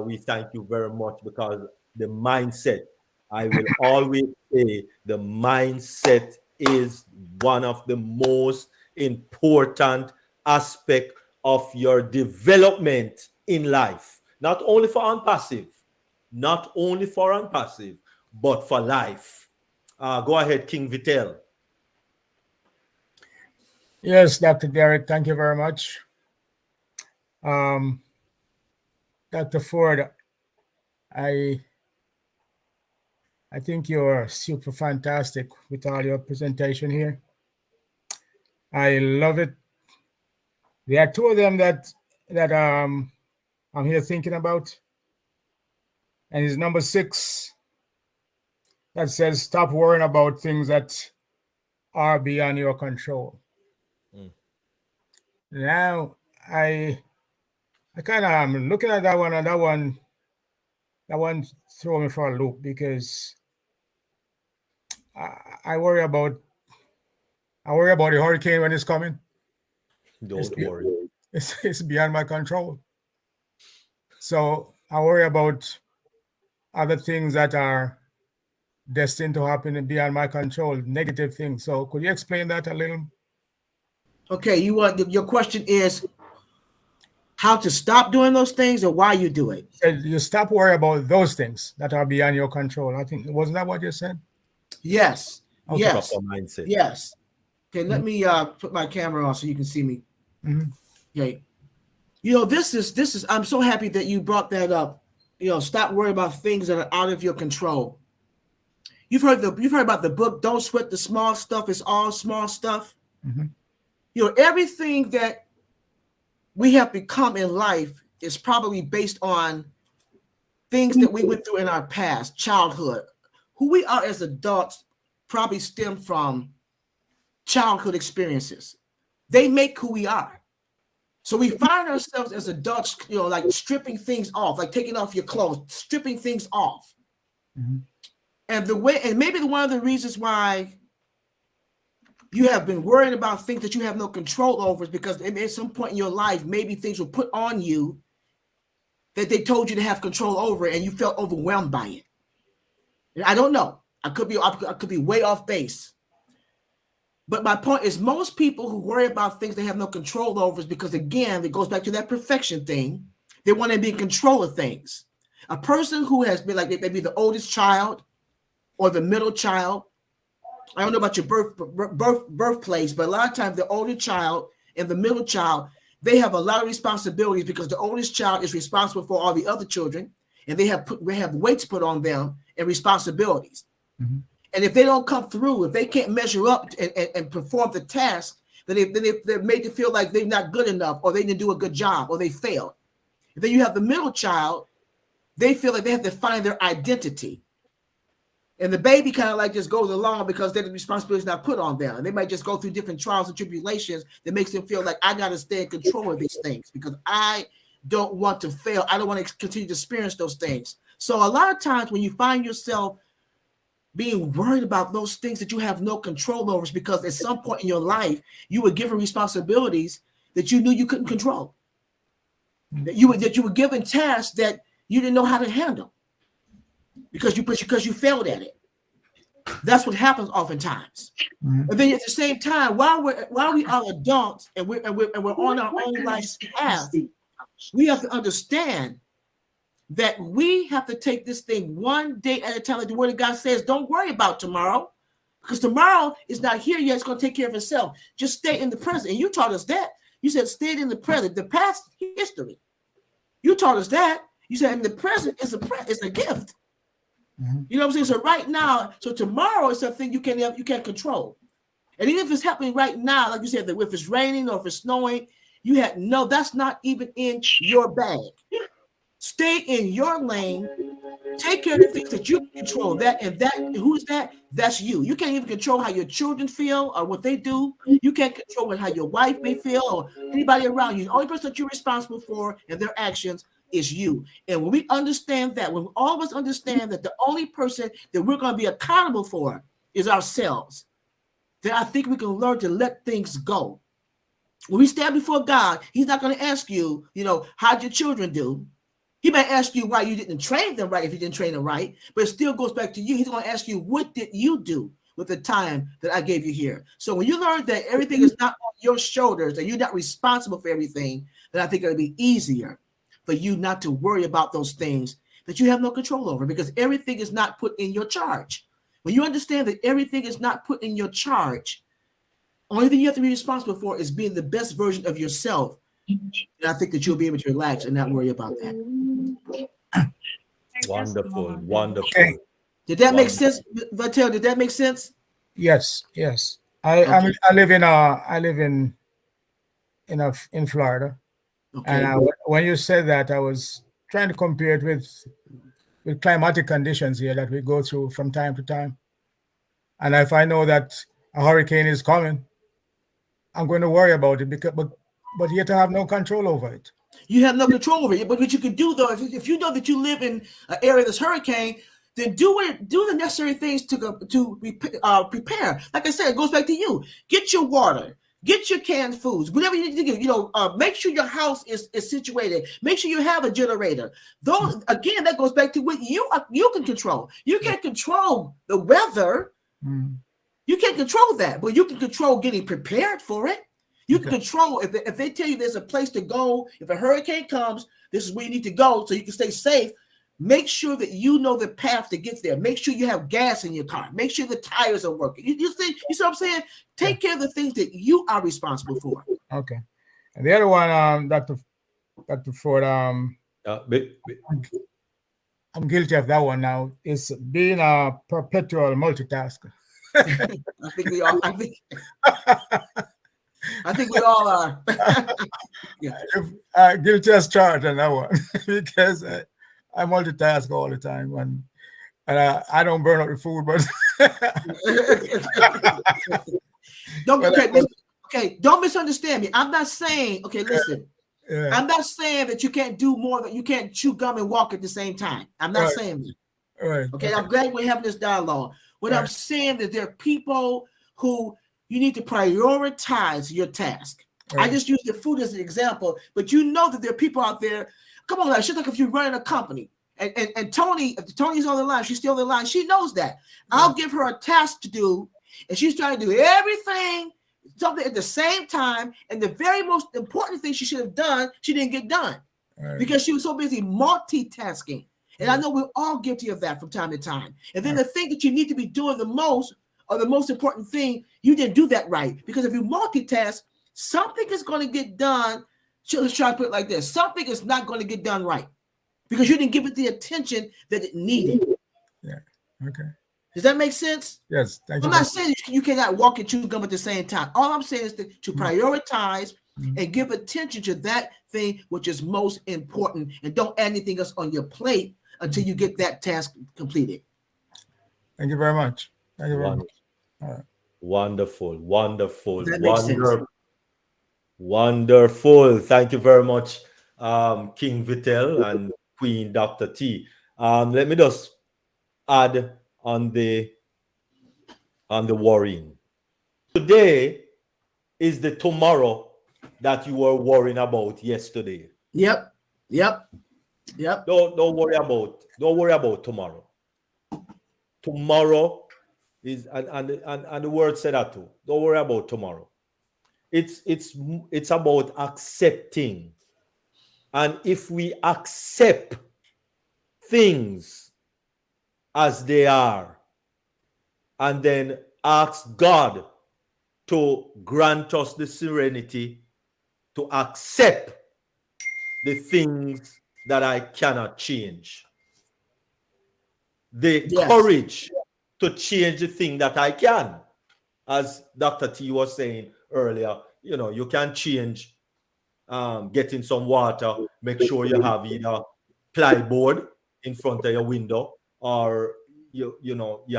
We thank you very much because the mindset, I will always say, the mindset is one of the most important aspect of your development in life. Not only for ONPASSIVE, but for life. Go ahead, King Vitel. Yes, Dr. Derek, thank you very much. Dr. Ford, I think you're super fantastic with all your presentation here. I love it. There are two of them that I'm here thinking about. And it's number 6 that says, stop worrying about things that are beyond your control. Now, I kind of am looking at that one, and that one threw me for a loop because I worry about the hurricane when it's coming. Don't worry. It's beyond my control. So I worry about other things that are destined to happen and beyond my control, negative things. So could you explain that a little? Okay, your question is how to stop doing those things or why you do it? You stop worrying about those things that are beyond your control. I think, wasn't that what you said? Yes. Okay. Yes. Mindset. Yes. Okay, let me put my camera on so you can see me. Okay. This is I'm so happy that you brought that up. Stop worrying about things that are out of your control. You've heard about the book, Don't Sweat the Small Stuff, It's All Small Stuff. Everything that we have become in life is probably based on things that we went through in our past, childhood. Who we are as adults probably stem from childhood experiences. They make who we are. So we find ourselves as adults, like stripping things off, like taking off your clothes, stripping things off. And And maybe one of the reasons why you have been worried about things that you have no control over is because at some point in your life, maybe things were put on you that they told you to have control over, and you felt overwhelmed by it. And I don't know. I could be way off base. But my point is, most people who worry about things they have no control over is because, again, it goes back to that perfection thing. They want to be in control of things. A person who has been like maybe the oldest child or the middle child. I don't know about your birthplace, but a lot of times the older child and the middle child, they have a lot of responsibilities because the oldest child is responsible for all the other children, and they have weights put on them and responsibilities. Mm-hmm. And if they don't come through, if they can't measure up and perform the task, then they're made to feel like they're not good enough, or they didn't do a good job, or they failed. And then you have the middle child, they feel like they have to find their identity. And the baby kind of like just goes along because their responsibility is not put on them. And they might just go through different trials and tribulations that makes them feel like, I got to stay in control of these things because I don't want to fail. I don't want to continue to experience those things. So a lot of times when you find yourself being worried about those things that you have no control over, is because at some point in your life, you were given responsibilities that you knew you couldn't control. That you were given tasks that you didn't know how to handle. Because you failed at it. That's what happens oftentimes. Mm-hmm. And then at the same time, while we are adults and we're on our own life's path, we have to understand that we have to take this thing one day at a time. Like the Word of God says, don't worry about tomorrow, because tomorrow is not here yet. It's going to take care of itself. Just stay in the present. And you taught us that. You said stay in the present. The past history. You taught us that. You said in the present is a gift. Mm-hmm. You know what I'm saying? So right now, so tomorrow is something you can't control. And even if it's happening right now, like you said, that if it's raining or if it's snowing, that's not even in your bag. Stay in your lane. Take care of the things that you can control. Who's that? That's you. You can't even control how your children feel or what they do. You can't control how your wife may feel or anybody around you. The only person that you're responsible for and their actions is you. And when we understand that, when all of us understand that the only person that we're going to be accountable for is ourselves, then I think we can learn to let things go. When we stand before God, He's not going to ask you, how'd your children do? He might ask you why you didn't train them right if you didn't train them right, but it still goes back to you. He's going to ask you, what did you do with the time that I gave you here? So when you learn that everything is not on your shoulders and you're not responsible for everything, then I think it'll be easier for you not to worry about those things that you have no control over, because everything is not put in your charge. When you understand that everything is not put in your charge, only thing you have to be responsible for is being the best version of yourself. And I think that you'll be able to relax and not worry about that. Wonderful, wonderful. Okay. Did that make sense, Vatel? Did that make sense? Yes. I live in Florida. Okay. And when you said that, I was trying to compare it with climatic conditions here that we go through from time to time. And if I know that a hurricane is coming, I'm going to worry about it but yet I have no control over it. You have no control over it. But what you can do, though, if you know that you live in an area that's hurricane, then do the necessary things to prepare. Like I said, it goes back to you. Get your water. Get your canned foods, whatever you need to do. Make sure your house is situated. Make sure you have a generator. Though, again, that goes back to what you can control. You can't control the weather. Mm. You can't control that, but you can control getting prepared for it. You can control if they tell you there's a place to go. If a hurricane comes, this is where you need to go so you can stay safe. Make sure that you know the path to get there. Make sure you have gas in your car. Make sure the tires are working. You see what I'm saying? Take care of the things that you are responsible for. Okay. And the other one, Dr. Ford, I'm guilty of that one now. Is being a perpetual multitasker. I think we all are. Yeah. Guilty as charged on that one because I multitask all the time, and I don't burn up the food, but don't misunderstand me. I'm not saying, listen. Yeah. I'm not saying that you can't do more, that you can't chew gum and walk at the same time. I'm not saying that. All right. Okay, I'm glad we're having this dialogue. What I'm saying is there are people who you need to prioritize your task. I just use the food as an example, but you know that there are people out there. Come on, like, just like if you're running a company, and Tony, if Tony's on the line, she's still on the line. She knows that. I'll give her a task to do, and she's trying to do everything, something at the same time, and the very most important thing she should have done, she didn't get done because she was so busy multitasking. And I know we're all guilty of that from time to time. And then the thing that you need to be doing the most, or the most important thing, you didn't do that right. Because if you multitask, something is going to get done. Let's try to put it like this. Something is not going to get done right because you didn't give it the attention that it needed. Yeah. Okay. Does that make sense? Yes. Thank you. I'm not saying you cannot walk and chew gum at the same time. All I'm saying is to prioritize and give attention to that thing which is most important, and don't add anything else on your plate until you get that task completed. Thank you very much. Thank you very much. Wonderful, wonderful, That makes sense. Wonderful. Thank you very much, King Vitel and Queen Dr. T. Let me just add on the worrying. Today is the tomorrow that you were worrying about yesterday. Yep. Don't worry about tomorrow. Tomorrow is and the word said that too. Don't worry about tomorrow. It's about accepting. And if we accept things as they are, and then ask God to grant us the serenity to accept the things that I cannot change, the courage to change the thing that I can. As Dr. T was saying earlier, you can change getting some water. Make sure you have either plyboard in front of your window, or you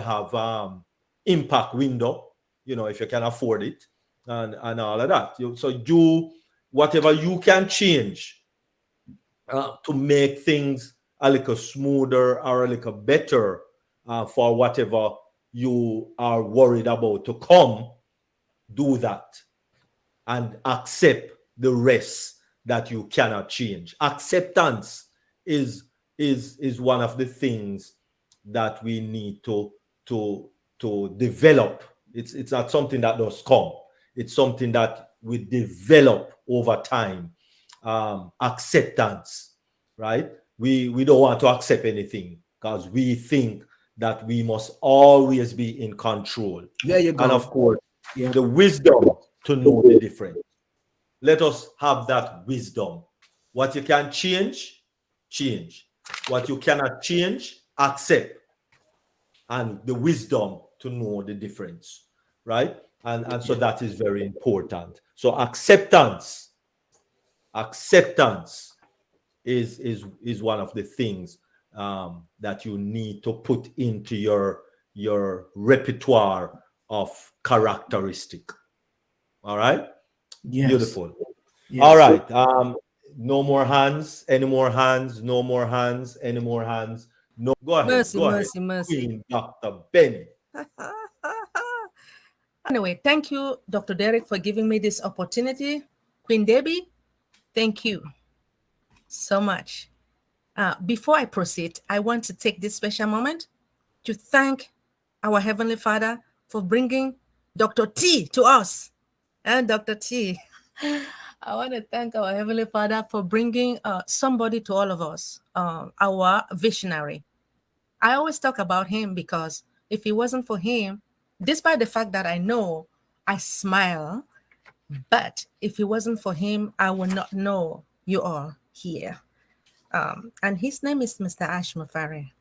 have impact window, if you can afford it, and all of that. So do whatever you can change to make things a little smoother or a little better for whatever you are worried about to come. Do that and accept the rest that you cannot change. Acceptance is one of the things that we need to develop. It's not something that does come. It's something that we develop over time. Acceptance, right? We don't want to accept anything because we think that we must always be in control. There you go. And of course, the wisdom to know the difference. Let us have that wisdom. What you can change, change. What you cannot change, accept. And the wisdom to know the difference, right? And so that is very important. So acceptance is one of the things that you need to put into your repertoire of characteristic. All right? Yes. Beautiful. Yes. All right. No more hands. Any more hands? No more hands. Any more hands? No. Go ahead. Mercy. Queen Dr. Benny. Anyway, thank you, Dr. Derek, for giving me this opportunity. Queen Debbie, thank you so much. Before I proceed, I want to take this special moment to thank our Heavenly Father for bringing Dr. T to us. And Dr. T, I want to thank our Heavenly Father for bringing somebody to all of us, our visionary. I always talk about him because if it wasn't for him, despite the fact that I know I smile, but if it wasn't for him, I would not know you are here. And his name is Mr. Ash Mafari.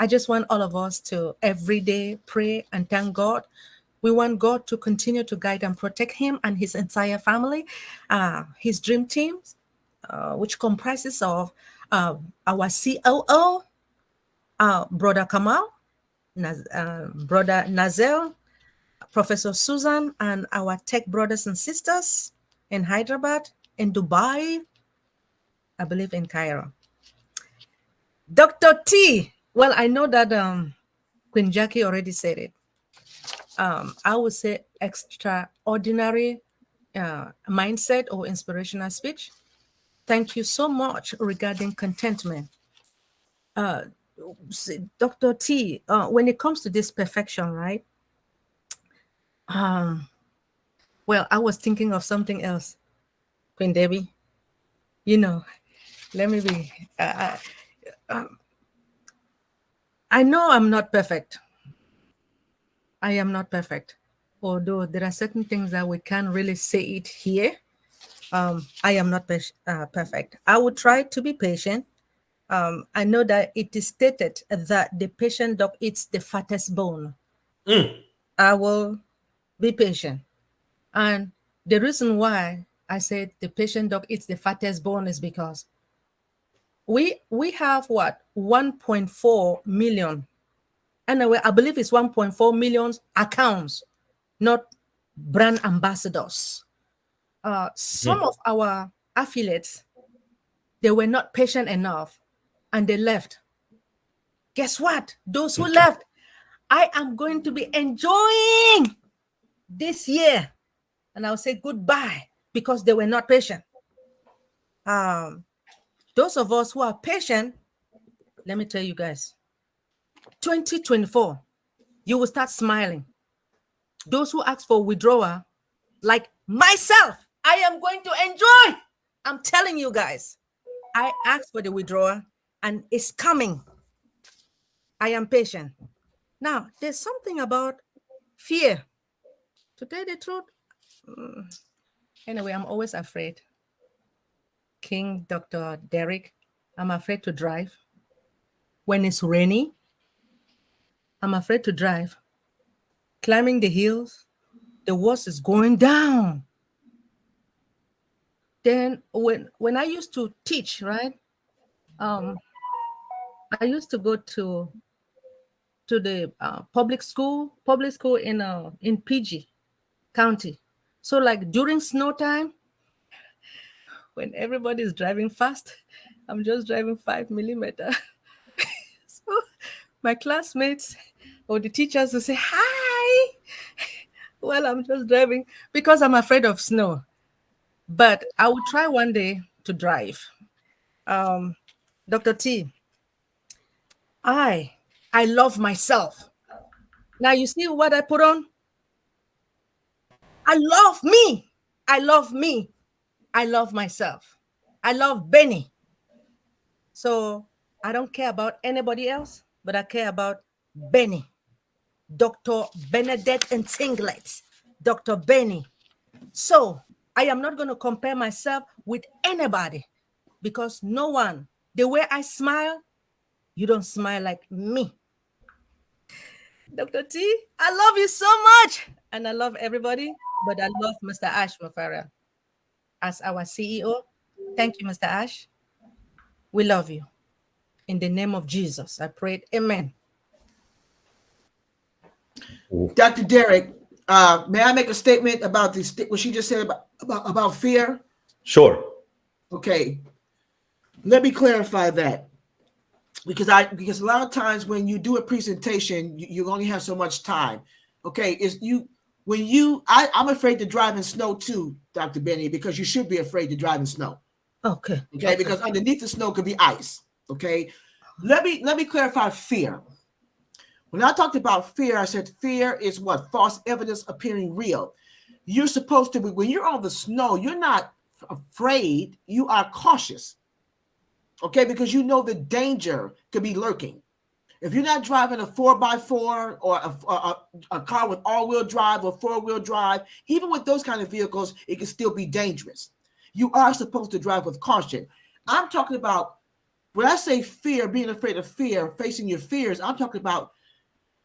I just want all of us to every day pray and thank God. We want God to continue to guide and protect him and his entire family, his dream team, which comprises of our COO, Brother Kamal, Brother Nazel, Professor Susan, and our tech brothers and sisters in Hyderabad, in Dubai, I believe in Cairo. Dr. T, Well, I know that Queen Jackie already said it. I would say extraordinary mindset or inspirational speech. Thank you so much regarding contentment. Dr. T, when it comes to this perfection, right? Well, I was thinking of something else, Queen Debbie. You know, let me be. I know I'm not perfect. I am not perfect. Although there are certain things that we can't really say it here. I am not perfect. I will try to be patient. I know that it is stated that the patient dog eats the fattest bone. I will be patient. And the reason why I said the patient dog eats the fattest bone is because we have what 1.4 million. Anyway, I believe it's 1.4 million accounts, not brand ambassadors. Some of our affiliates, they were not patient enough and they left. Guess what? Those who left, I am going to be enjoying this year. And I'll say goodbye because they were not patient. Those of us who are patient, let me tell you guys, 2024, you will start smiling. Those who ask for withdrawal, like myself, I am going to enjoy. I'm telling you guys, I asked for the withdrawal and it's coming. I am patient. Now, there's something about fear. To tell the truth, anyway, I'm always afraid. King Dr. Derek, I'm afraid to drive. When it's rainy, I'm afraid to drive. Climbing the hills, the worst is going down. Then when I used to teach, right? I used to go to the public school in PG County. So like during snow time, when everybody is driving fast, I'm just driving 5mm. So my classmates or the teachers will say, hi, while I'm just driving because I'm afraid of snow. But I will try one day to drive. Dr. T, I love myself. Now you see what I put on? I love me. I love me. I love myself. I love Benny. So I don't care about anybody else, but I care about Benny. Dr. Benedette Ntinglet. Dr. Benny. So I am not going to compare myself with anybody because no one, the way I smile, you don't smile like me. Dr. T, I love you so much. And I love everybody, but I love Mr. Ash Mafara as our CEO. Thank you, Mr. Ash. We love you. In the name of Jesus, I prayed. Amen. Dr. Derek, may I make a statement about this? What she just said about fear? Sure. Okay. Let me clarify that. Because a lot of times when you do a presentation, you only have so much time. Okay, I'm afraid to drive in snow too, Dr. Benny, because you should be afraid to drive in snow. Okay. Okay, because underneath the snow could be ice. Okay. Let me clarify fear. When I talked about fear, I said fear is what? False evidence appearing real. You're supposed to be, when you're on the snow, you're not afraid, you are cautious. Okay, because you know the danger could be lurking. If you're not driving a 4x4 or a car with all-wheel drive or four-wheel drive, even with those kind of vehicles, it can still be dangerous. You are supposed to drive with caution. I'm talking about, when I say fear, being afraid of fear, facing your fears, I'm talking about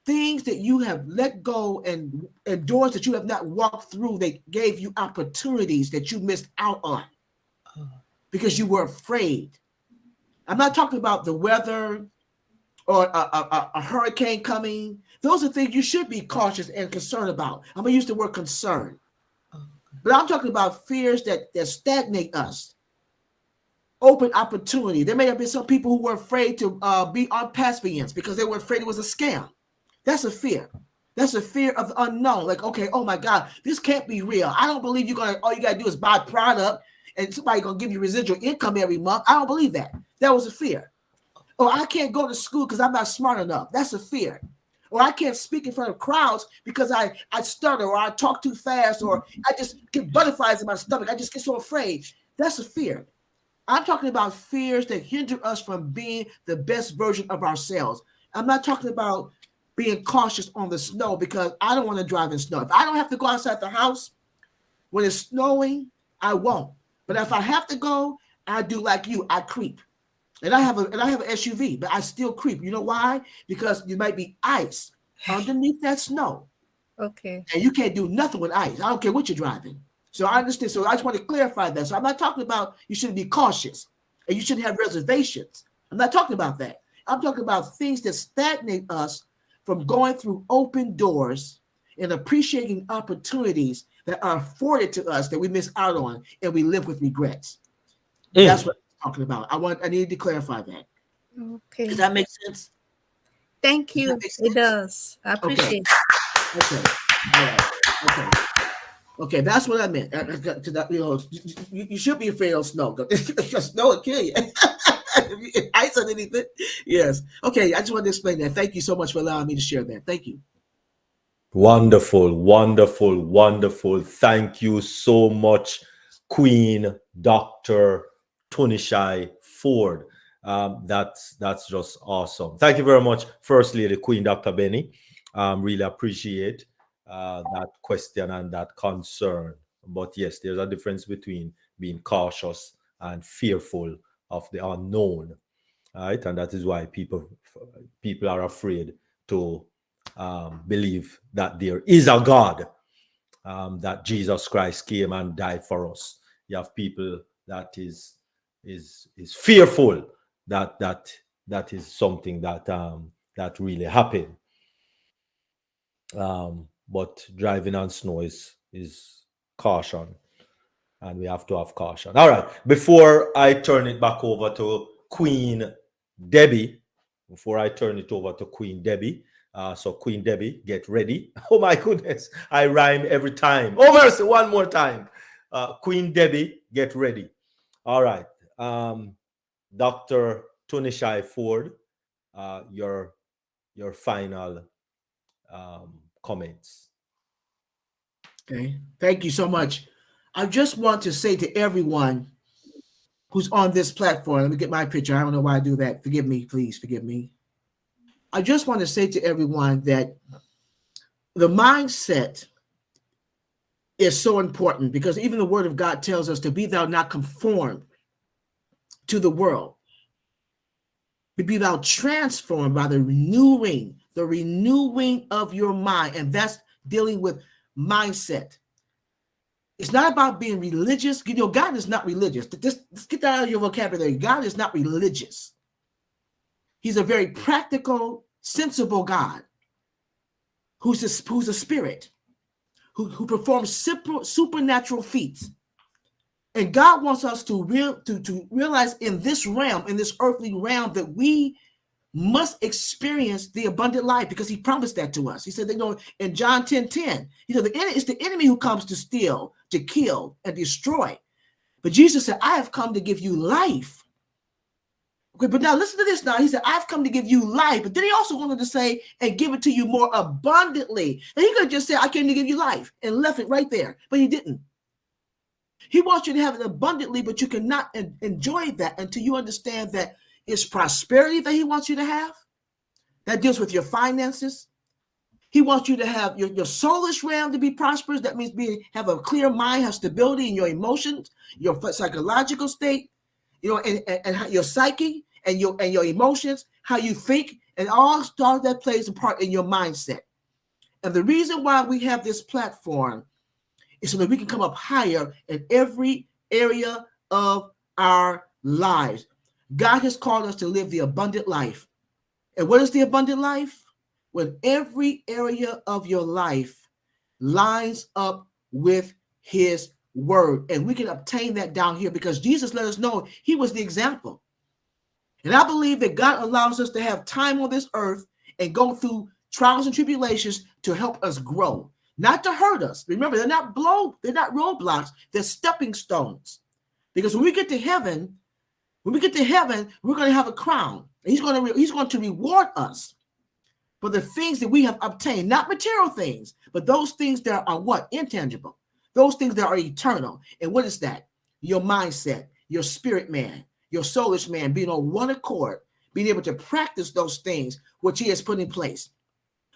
things that you have let go and doors that you have not walked through. They gave you opportunities that you missed out on because you were afraid. I'm not talking about the weather or a hurricane coming. Those are things you should be cautious and concerned about. I'm going to use the word concern. But I'm talking about fears that stagnate us. open opportunity. There may have been some people who were afraid to be ONPASSIVE because they were afraid it was a scam. That's a fear. That's a fear of the unknown. Like, okay, oh my God, this can't be real. I don't believe all you gotta do is buy product and somebody gonna give you residual income every month. I don't believe that. That was a fear. Or I can't go to school because I'm not smart enough. That's a fear. Or I can't speak in front of crowds because I stutter, or I talk too fast, or I just get butterflies in my stomach. I just get so afraid. That's a fear. I'm talking about fears that hinder us from being the best version of ourselves. I'm not talking about being cautious on the snow because I don't want to drive in snow. If I don't have to go outside the house when it's snowing, I won't. But if I have to go, I do like you. I creep. And I have an SUV, but I still creep. You know why? Because there might be ice underneath that snow. Okay. And you can't do nothing with ice. I don't care what you're driving. So I understand. So I just want to clarify that. So I'm not talking about you shouldn't be cautious and you shouldn't have reservations. I'm not talking about that. I'm talking about things that stagnate us from going through open doors and appreciating opportunities that are afforded to us that we miss out on and we live with regrets. That's what I'm talking about. I need to clarify that. Okay. Does that make sense? Thank you. It does. I appreciate it. Okay. All right. Okay. Okay, that's what I meant. You should be afraid of snow. Snow will kill you. Ice underneath it. Yes. Okay, I just wanted to explain that. Thank you so much for allowing me to share that. Thank you. Wonderful, wonderful, wonderful. Thank you so much, Queen Dr. Tunishai Ford. That's just awesome. Thank you very much, First Lady Queen Dr. Benny. Really appreciate that question and that concern. But yes, there's a difference between being cautious and fearful of the unknown. Right? And that is why people are afraid to believe that there is a God, that Jesus Christ came and died for us. You have people that is fearful that is something that really happened. But driving on snow is caution, and we have to have caution. All right, before I turn it back over to Queen Debbie, so Queen Debbie, get ready. Oh my goodness, I rhyme every time. Oh mercy, one more time. Queen Debbie, get ready. All right, Dr. Tunishai Ford, your final comments. Okay, thank you so much. I just want to say to everyone who's on this platform, let me get my picture. I don't know why I do that. Forgive me, please forgive me. I just want to say to everyone that the mindset is so important, because even the word of God tells us to be thou not conformed to the world, but be thou transformed by the renewing of your mind. And that's dealing with mindset. It's not about being religious. You know, God is not religious. Let's get that out of your vocabulary. God is not religious. He's a very practical, sensible God who's a spirit, who performs supernatural feats. And God wants us to realize in this realm, in this earthly realm, that we must experience the abundant life, because he promised that to us. He said, in John 10:10, he said, it's the enemy who comes to steal, to kill, and destroy. But Jesus said, I have come to give you life. Okay, but now listen to this now. He said, I've come to give you life. But then he also wanted to say, and give it to you more abundantly. And he could have just said, I came to give you life, and left it right there. But he didn't. He wants you to have it abundantly, but you cannot enjoy that until you understand that it's prosperity that he wants you to have. That deals with your finances. He wants you to have your soulish realm to be prosperous. That means have a clear mind, have stability in your emotions, your psychological state, and your psyche and your emotions, how you think, and all that plays a part in your mindset. And the reason why we have this platform is so that we can come up higher in every area of our lives. God has called us to live the abundant life. And what is the abundant life? When every area of your life lines up with his word, and we can obtain that down here because Jesus let us know he was the example. And I believe that God allows us to have time on this earth and go through trials and tribulations to help us grow, not to hurt us. Remember, they're not roadblocks, they're stepping stones. Because when we get to heaven, we're going to have a crown. He's going to reward us for the things that we have obtained, not material things, but those things that are what? Intangible. Those things that are eternal. And what is that? Your mindset, your spirit man, your soulish man, being on one accord, being able to practice those things which he has put in place.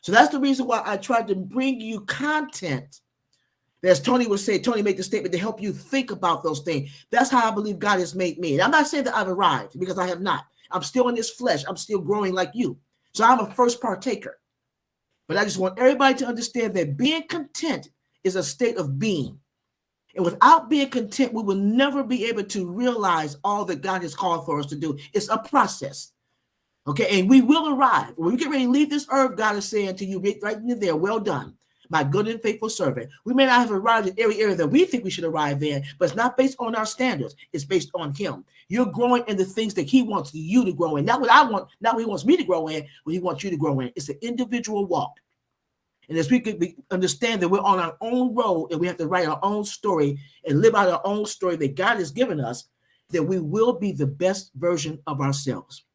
So that's the reason why I tried to bring you content. As Tony would say, Tony made the statement to help you think about those things. That's how I believe God has made me. And I'm not saying that I've arrived, because I have not. I'm still in this flesh. I'm still growing like you. So I'm a first partaker. But I just want everybody to understand that being content is a state of being. And without being content, we will never be able to realize all that God has called for us to do. It's a process. Okay, and we will arrive. When we get ready to leave this earth, God is saying to you right in there, well done, my good and faithful servant. We may not have arrived in every area that we think we should arrive in, but it's not based on our standards. It's based on him. You're growing in the things that he wants you to grow in. Not what I want, not what he wants me to grow in, what he wants you to grow in. It's an individual walk. And as we understand that we're on our own road and we have to write our own story and live out our own story that God has given us, that we will be the best version of ourselves.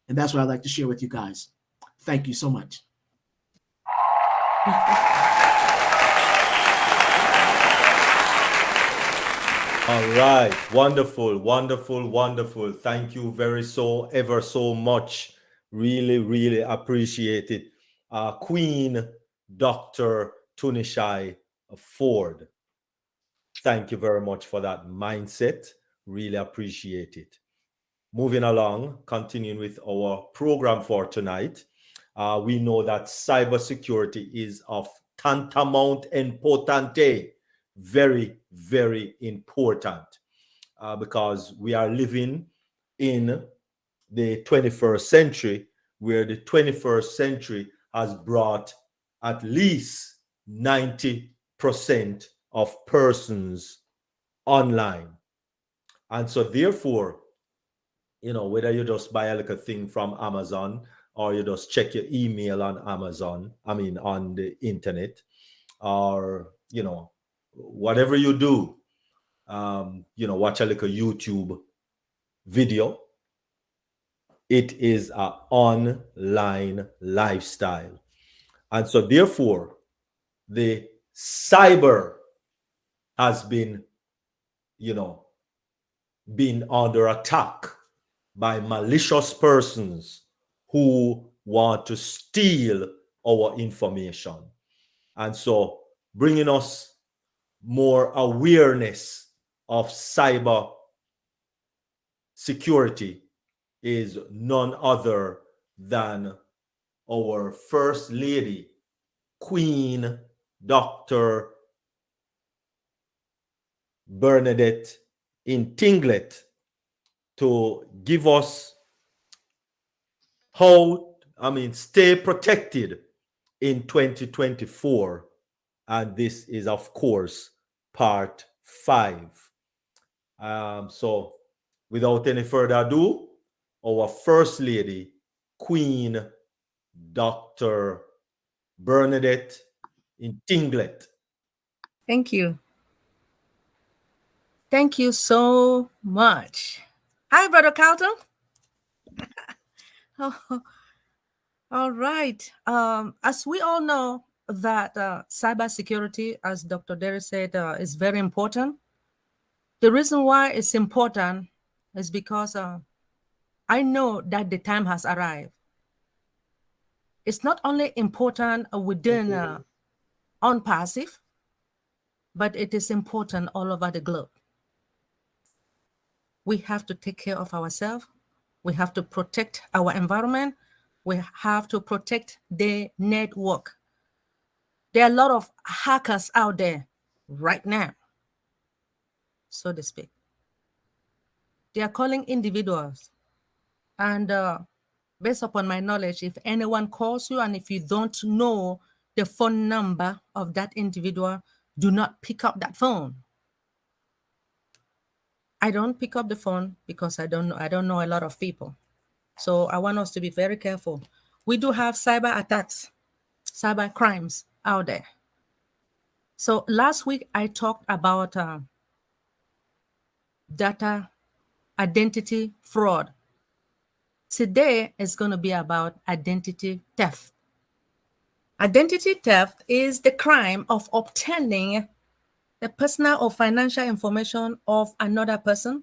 And that's what I'd like to share with you guys. Thank you so much. All right. Wonderful, wonderful, wonderful. Thank you ever so much. Really, really appreciate it. Queen Dr. Tunishai Ford. Thank you very much for that mindset. Really appreciate it. Moving along, continuing with our program for tonight. We know that cybersecurity is of tantamount importante. Very, very important, because we are living in the 21st century, where the 21st century has brought at least 90% of persons online. And so therefore, you know, whether you just buy a little thing from Amazon or you just check your email on Amazon, on the internet, or, you know, whatever you do, watch a little YouTube video, it is an online lifestyle. And so therefore, the cyber has been, been under attack by malicious persons who want to steal our information. And so bringing us more awareness of cyber security is none other than our First Lady, Queen Dr. Bernadette Ntinglet, to give us how, stay protected in 2024. And this is, of course, part 5. So without any further ado, our First Lady, Queen Dr. Bernadette Ntinglet. Thank you. Thank you so much. Hi, Brother Carlton. All right. As we all know that cybersecurity, as Dr. Derry said, is very important. The reason why it's important is because I know that the time has arrived. It's not only important within ONPASSIVE, but it is important all over the globe. We have to take care of ourselves. We have to protect our environment. We have to protect the network. There are a lot of hackers out there right now, so to speak. They are calling individuals. And based upon my knowledge, if anyone calls you and if you don't know the phone number of that individual, do not pick up that phone. I don't pick up the phone because I don't know a lot of people. So I want us to be very careful. We do have cyber attacks, cyber crimes out there. So last week I talked about data identity fraud. Today is going to be about identity theft. Identity theft is the crime of obtaining the personal or financial information of another person,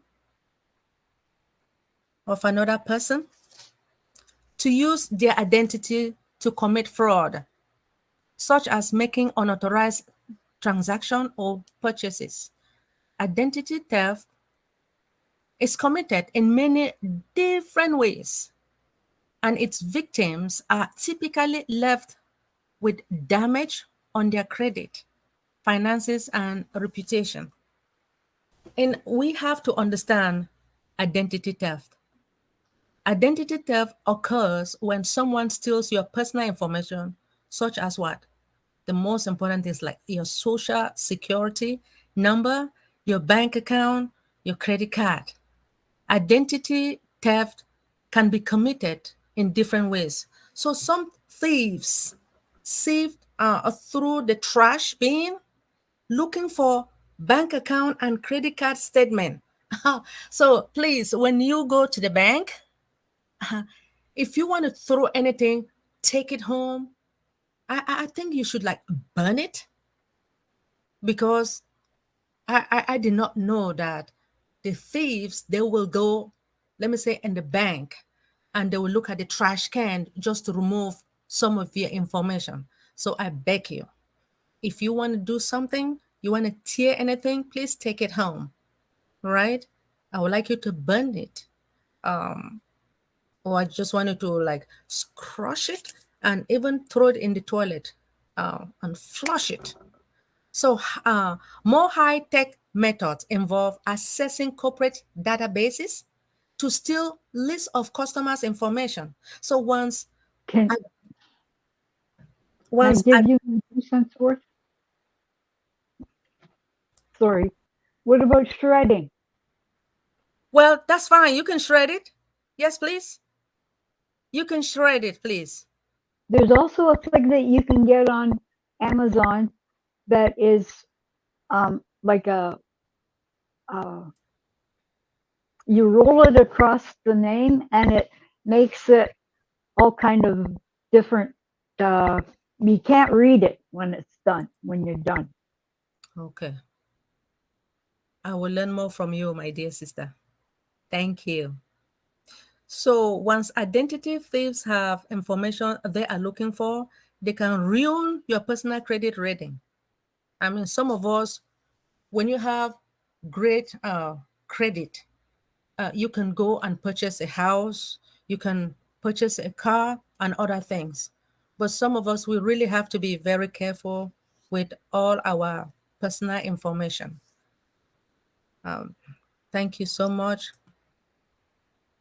to use their identity to commit fraud, such as making unauthorized transaction or purchases. Identity theft is committed in many different ways, and its victims are typically left with damage on their credit, finances, and reputation. And we have to understand identity theft. Identity theft occurs when someone steals your personal information, such as what? The most important is like your social security number, your bank account, your credit card. Identity theft can be committed in different ways. So some thieves sift through the trash bin looking for bank account and credit card statement. So please, when you go to the bank, if you want to throw anything, take it home. I think you should like burn it, because I did not know that the thieves, they will go, let me say, in the bank, and they will look at the trash can just to remove some of your information. So I beg you, if you want to do something, you want to tear anything, please take it home, right? I would like you to burn it. Or I just wanted to like crush it and even throw it in the toilet and flush it. So more high-tech methods involve accessing corporate databases to steal lists of customers' information. So once Can I give you 2 cents worth? Sorry. What about shredding? Well, that's fine. You can shred it. Yes, please. You can shred it, please. There's also a thing that you can get on Amazon that is like you roll it across the name and it makes it all kind of different. You can't read it when it's done, when you're done. Okay. I will learn more from you, my dear sister. Thank you. So once identity thieves have information they are looking for, they can ruin your personal credit rating. I mean, some of us, when you have great credit, you can go and purchase a house, you can purchase a car and other things. But some of us, we really have to be very careful with all our personal information. Thank you so much,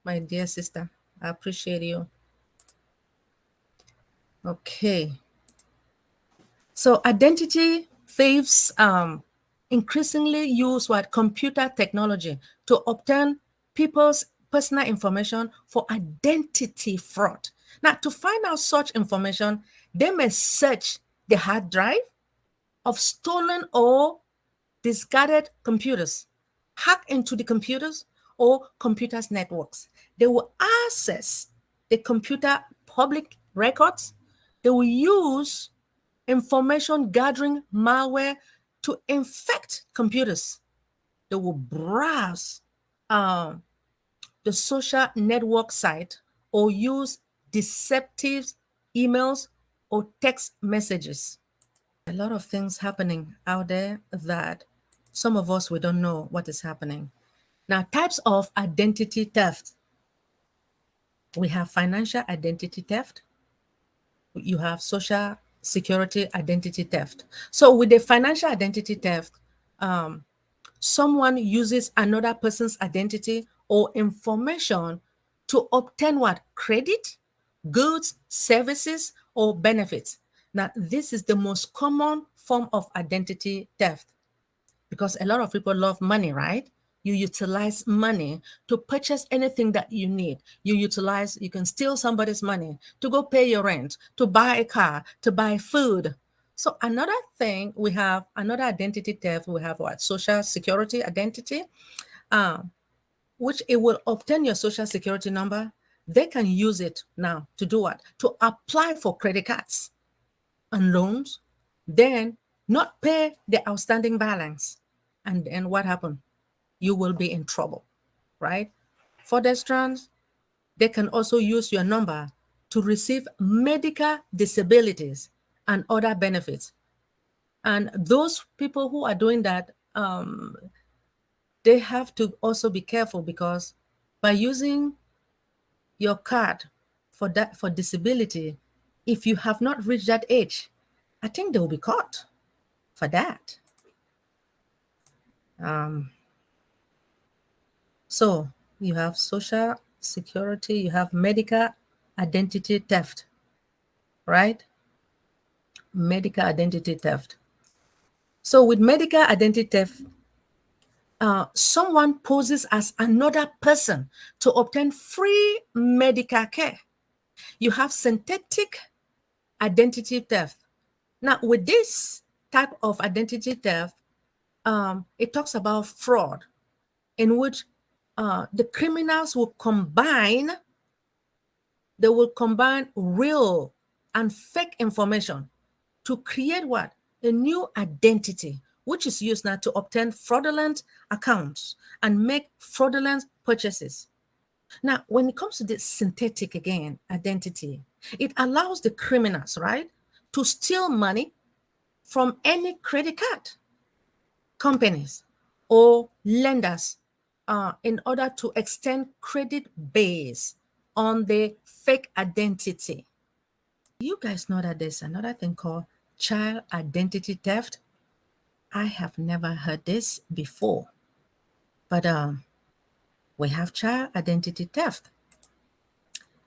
my dear sister. I appreciate you. Okay. So identity thieves increasingly use what computer technology to obtain people's personal information for identity fraud. Now, to find out such information, they may search the hard drive of stolen or discarded computers, hack into the computers or computers networks. They will access the computer public records. They will use information gathering malware to infect computers. They will browse the social network site or use deceptive emails or text messages. A lot of things happening out there that some of us, we don't know what is happening. Now, types of identity theft. We have financial identity theft. You have social security identity theft. So with the financial identity theft, someone uses another person's identity or information to obtain what? Credit, goods, services, or benefits. Now, this is the most common form of identity theft because a lot of people love money, right? You utilize money to purchase anything that you need. You can steal somebody's money to go pay your rent, to buy a car, to buy food. So another thing, we have another identity theft. We have what? Social security identity, which it will obtain your social security number. They can use it now to do what? To apply for credit cards and loans, then not pay the outstanding balance. And then what happened? You will be in trouble, right? For restaurants, they can also use your number to receive medical disabilities and other benefits. And those people who are doing that, they have to also be careful, because by using your card for disability, if you have not reached that age, I think they will be caught for that. So you have social security, you have medical identity theft, right? Medical identity theft. So with medical identity theft, someone poses as another person to obtain free medical care. You have synthetic identity theft. Now, with this type of identity theft, it talks about fraud, in which the criminals will combine real and fake information to create what? A new identity, which is used now to obtain fraudulent accounts and make fraudulent purchases. Now, when it comes to this synthetic, again, identity, it allows the criminals, right, to steal money from any credit card companies or lenders in order to extend credit base on the fake identity. You guys know that there's another thing called child identity theft. I have never heard this before, but we have child identity theft.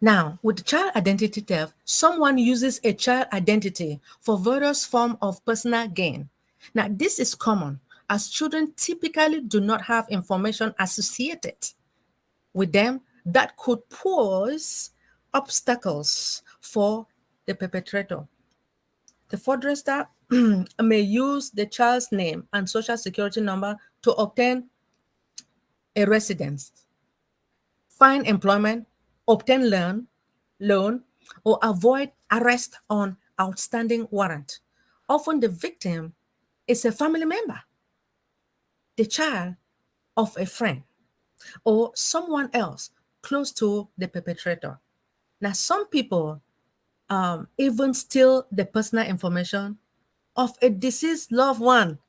Now, with child identity theft, someone uses a child identity for various forms of personal gain. Now, this is common, as children typically do not have information associated with them that could pose obstacles for the perpetrator. The fraudster may use the child's name and social security number to obtain a residence, find employment, obtain loan, or avoid arrest on outstanding warrant. Often the victim is a family member, the child of a friend, or someone else close to the perpetrator. Now, some people even steal the personal information of a deceased loved one.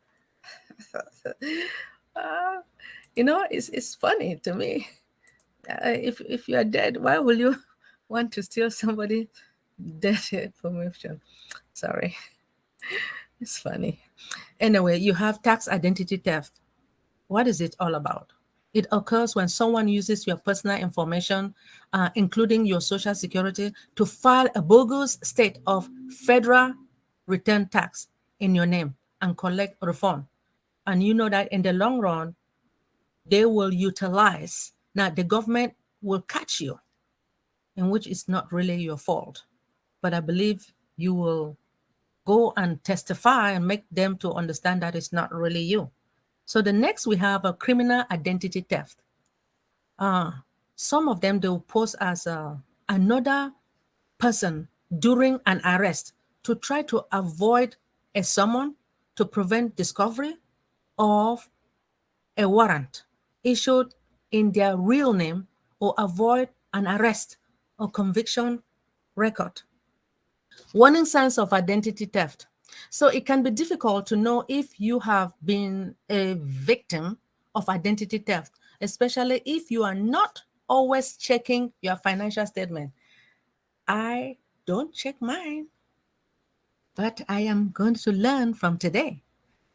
It's funny to me. If you are dead, why will you want to steal somebody's dead information? Sorry. It's funny. Anyway, you have tax identity theft. What is it all about? It occurs when someone uses your personal information, including your social security, to file a bogus state of federal return tax in your name and collect refund. And you know that in the long run, they will utilize. Now, the government will catch you, in which is not really your fault. But I believe you will go and testify and make them to understand that it's not really you. So the next, we have a criminal identity theft. Some of them, they will pose as another person during an arrest to try to avoid a summon, to prevent discovery of a warrant issued in their real name, or avoid an arrest or conviction record. Warning signs of identity theft. So it can be difficult to know if you have been a victim of identity theft, especially if you are not always checking your financial statement. I don't check mine, but I am going to learn from today.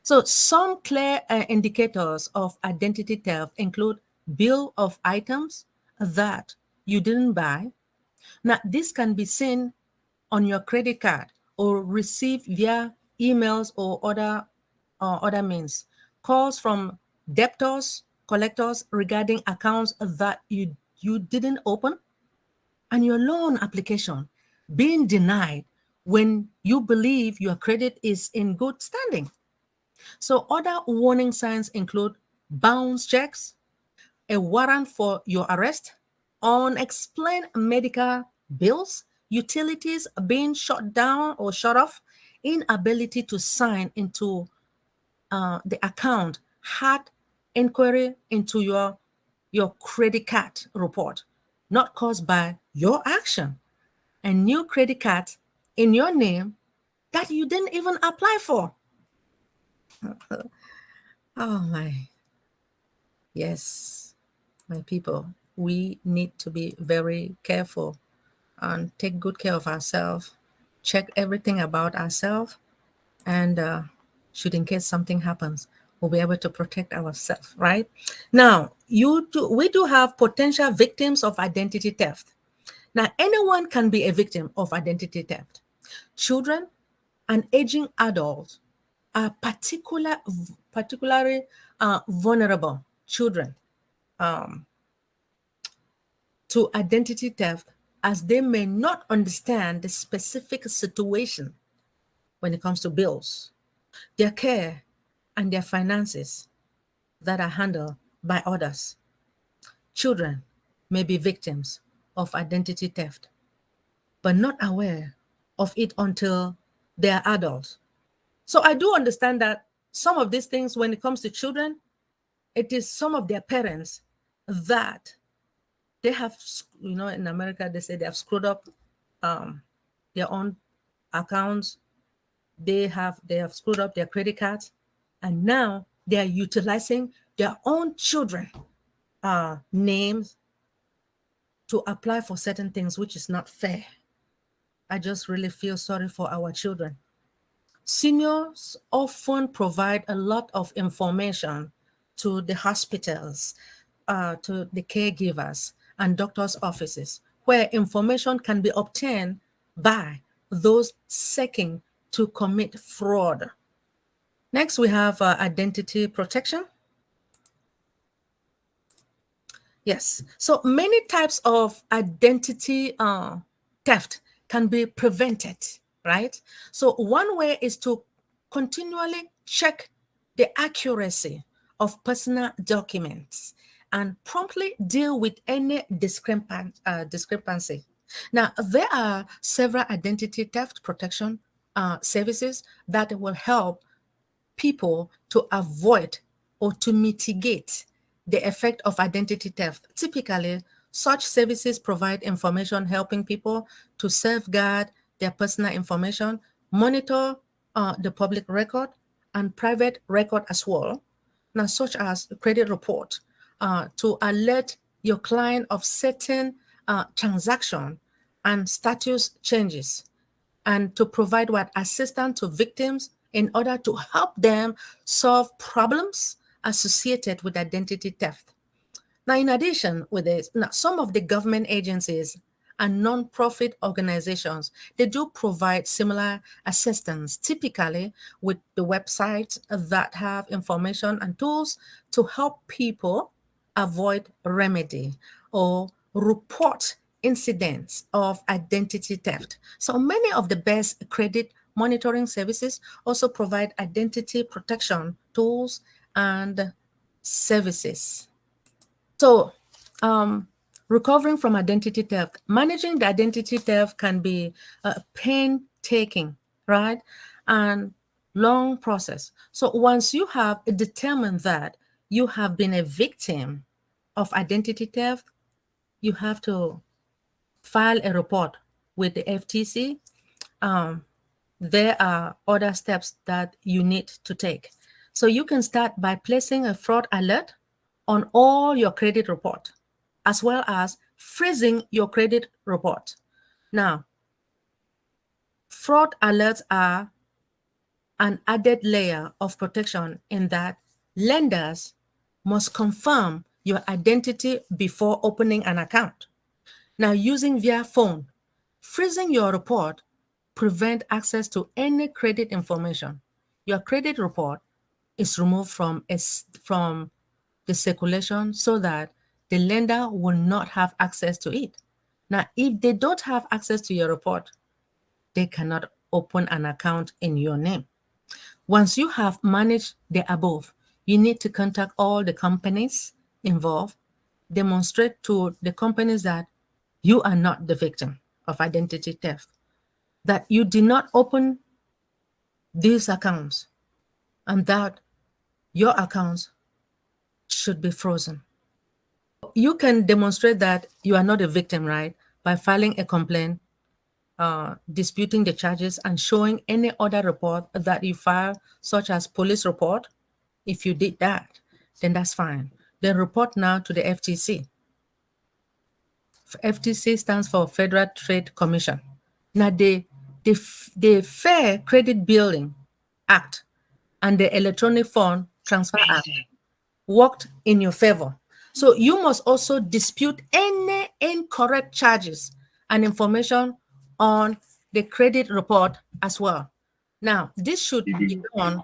So some clear indicators of identity theft include bill of items that you didn't buy. Now, this can be seen on your credit card or received via emails or other means. Calls from debtors collectors regarding accounts that you didn't open, and your loan application being denied when you believe your credit is in good standing. So other warning signs include bounce checks, a warrant for your arrest, unexplained medical bills, utilities being shut down or shut off, inability to sign into the account, hard inquiry into your credit card report, not caused by your action, and new credit card in your name that you didn't even apply for. Oh my. Yes, my people, we need to be very careful and take good care of ourselves, check everything about ourselves, and should in case something happens, we'll be able to protect ourselves, right? Now, we do have potential victims of identity theft. Now, anyone can be a victim of identity theft. Children and aging adults are particularly vulnerable. Children to identity theft, as they may not understand the specific situation when it comes to bills, their care, and their finances that are handled by others. Children may be victims of identity theft, but not aware of it until they are adults. So I do understand that some of these things, when it comes to children, it is some of their parents that they have, in America, they say they have screwed up their own accounts. They have screwed up their credit cards, and now they are utilizing their own children names to apply for certain things, which is not fair. I just really feel sorry for our children. Seniors often provide a lot of information to the hospitals, to the caregivers and doctors' offices, where information can be obtained by those seeking to commit fraud. Next, we have identity protection. Yes, so many types of identity theft can be prevented, right? So one way is to continually check the accuracy of personal documents and promptly deal with any discrepancy. Now, there are several identity theft protection services that will help people to avoid or to mitigate the effect of identity theft. Typically, such services provide information helping people to safeguard their personal information, monitor the public record and private record as well, now such as credit report, to alert your client of certain transaction and status changes, and to provide assistance to victims in order to help them solve problems associated with identity theft. Now, in addition with this, some of the government agencies and non-profit organizations, they do provide similar assistance, typically with the websites that have information and tools to help people avoid remedy or report incidents of identity theft. So many of the best credit monitoring services also provide identity protection tools and services. So, recovering from identity theft, managing the identity theft can be painstaking, right? And long process. So once you have determined that you have been a victim of identity theft, you have to file a report with the FTC. There are other steps that you need to take. So you can start by placing a fraud alert on all your credit report, as well as freezing your credit report. Now, fraud alerts are an added layer of protection in that lenders must confirm your identity before opening an account. Now, using via phone, freezing your report prevent access to any credit information. Your credit report is removed from the circulation so that the lender will not have access to it. Now, if they don't have access to your report, they cannot open an account in your name. Once you have managed the above, you need to contact all the companies involved, demonstrate to the companies that you are not the victim of identity theft, that you did not open these accounts, and that your accounts should be frozen. You can demonstrate that you are not a victim, right, by filing a complaint, disputing the charges, and showing any other report that you file, such as police report. If you did that, then that's fine. Then report now to the FTC. FTC stands for Federal Trade Commission. Now, the Fair Credit Billing Act and the Electronic Fund Transfer Act worked in your favor. So you must also dispute any incorrect charges and information on the credit report as well. Now, this should be done.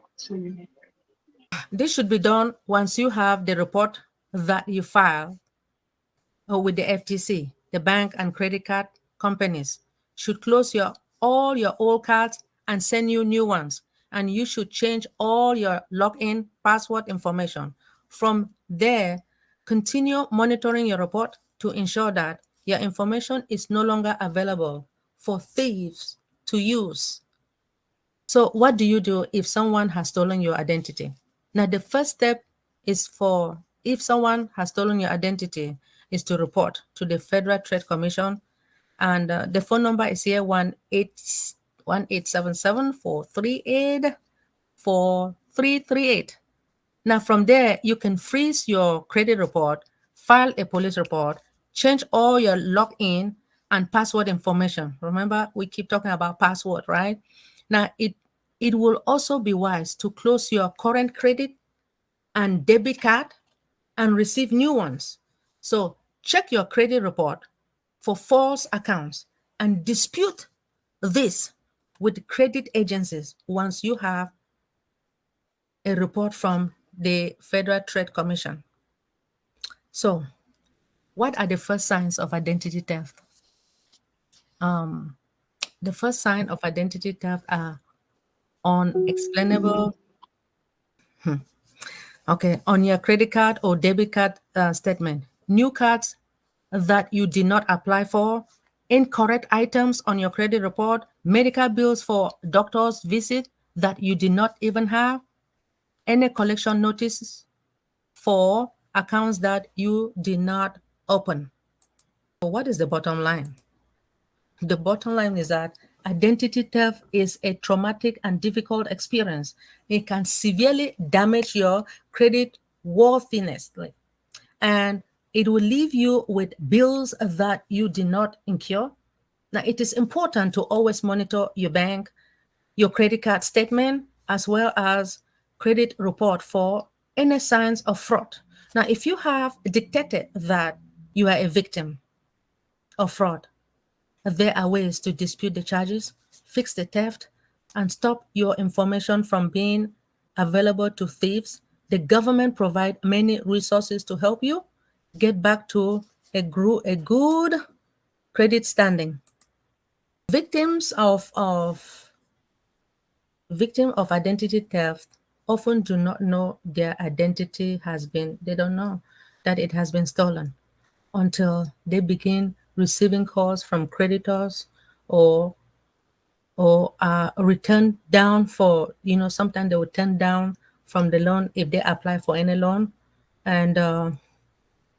This should be done once you have the report that you file with the FTC. The bank and credit card companies should close all your old cards and send you new ones. And you should change all your login password information. From there, continue monitoring your report to ensure that your information is no longer available for thieves to use. So what do you do if someone has stolen your identity? Now, the first step is if someone has stolen your identity, is to report to the Federal Trade Commission. And the phone number is here, 1-877-438-4338. Now, from there, you can freeze your credit report, file a police report, change all your login and password information. Remember, we keep talking about password, right? Now, it will also be wise to close your current credit and debit card and receive new ones. So check your credit report for false accounts and dispute this with credit agencies once you have a report from the Federal Trade Commission. So what are the first signs of identity theft? The first sign of identity theft are unexplainable. Okay, on your credit card or debit card statement, new cards that you did not apply for, incorrect items on your credit report, medical bills for doctor's visit that you did not even have, any collection notices for accounts that you did not open. So what is the bottom line? The bottom line is that identity theft is a traumatic and difficult experience. It can severely damage your credit worthiness, and it will leave you with bills that you did not incur. Now, it is important to always monitor your bank, your credit card statement, as well as credit report for any signs of fraud. Now, if you have detected that you are a victim of fraud, there are ways to dispute the charges, fix the theft, and stop your information from being available to thieves. The government provides many resources to help you get back to a good credit standing. Victims of identity theft often do not know their identity they don't know that it has been stolen until they begin receiving calls from creditors or return down for, sometimes they will turn down from the loan if they apply for any loan, and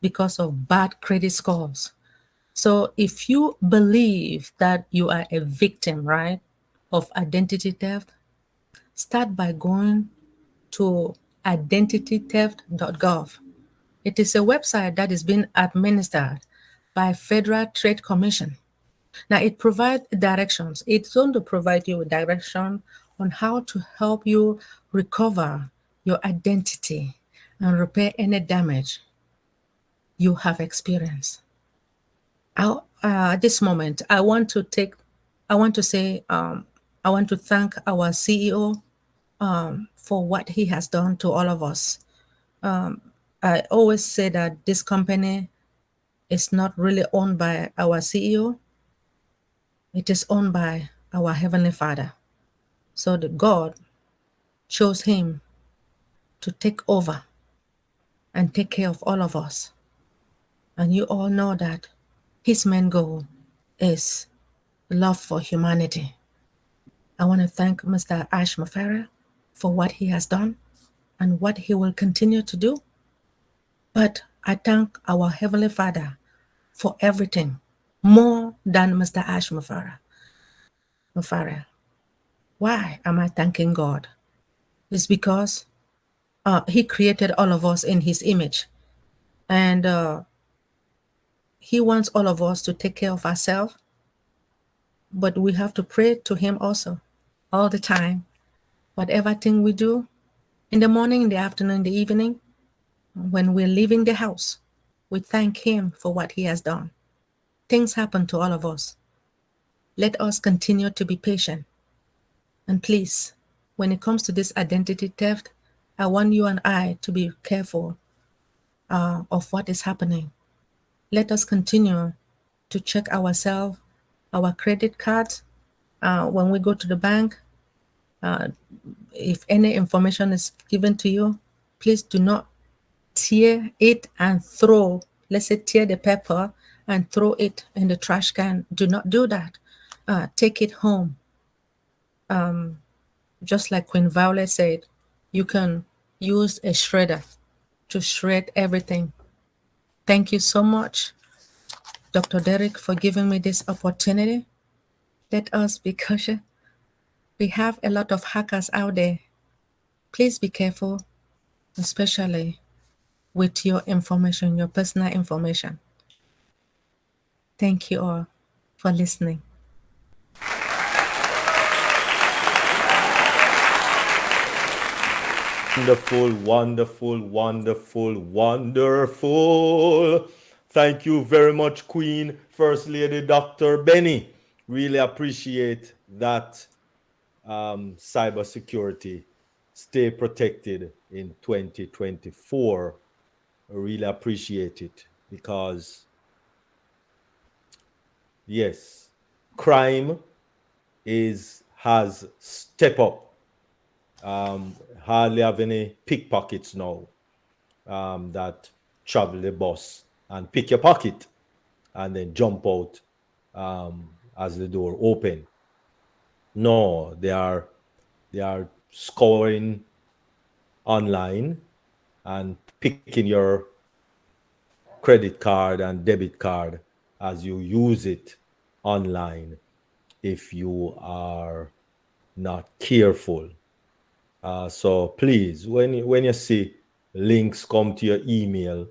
because of bad credit scores. So if you believe that you are a victim, right, of identity theft, start by going to identitytheft.gov. It is a website that is being administered by Federal Trade Commission. Now, it provides directions. It's going to provide you with direction on how to help you recover your identity and repair any damage you have experienced. At this moment, I want to thank our CEO for what he has done to all of us. I always say that this company is not really owned by our CEO. It is owned by our Heavenly Father. So that God chose him to take over and take care of all of us. And you all know that his main goal is love for humanity. I want to thank Mr. Ash Mafara for what he has done and what he will continue to do. But I thank our Heavenly Father for everything more than Mr. Ash Mafara. Why am I thanking God? It's because he created all of us in his image. And he wants all of us to take care of ourselves. But we have to pray to him also all the time. Whatever thing we do, in the morning, in the afternoon, in the evening, when we're leaving the house, we thank him for what he has done. Things happen to all of us. Let us continue to be patient. And please, when it comes to this identity theft, I want you and I to be careful of what is happening. Let us continue to check ourselves, our credit cards, when we go to the bank. If any information is given to you, please do not tear it and throw, let's say tear the paper and throw it in the trash can. Do not do that. Take it home. Just like Queen Violet said, you can use a shredder to shred everything. Thank you so much, Dr. Derek, for giving me this opportunity. Let us be cautious. We have a lot of hackers out there. Please be careful, especially with your information, your personal information. Thank you all for listening. Wonderful, wonderful, wonderful, wonderful. Thank you very much, Queen First Lady Dr. Benny. Really appreciate that cybersecurity. Stay protected in 2024. I really appreciate it because, yes, crime has stepped up. Hardly have any pickpockets now that travel the bus and pick your pocket and then jump out as the door open. No, they are scouring online and picking your credit card and debit card as you use it online if you are not careful. So please, when you see links come to your email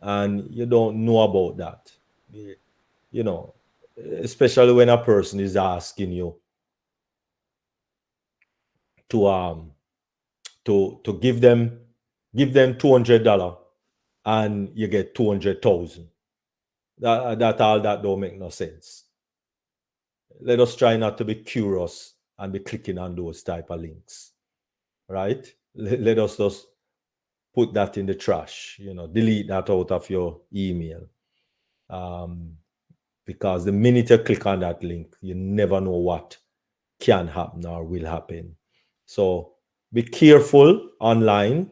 and you don't know about that, you know, especially when a person is asking you to give them $200 and you get 200,000. That all that don't make no sense. Let us try not to be curious and be clicking on those type of links, right? Let us just put that in the trash, delete that out of your email. Because the minute you click on that link, you never know what can happen or will happen. So be careful online.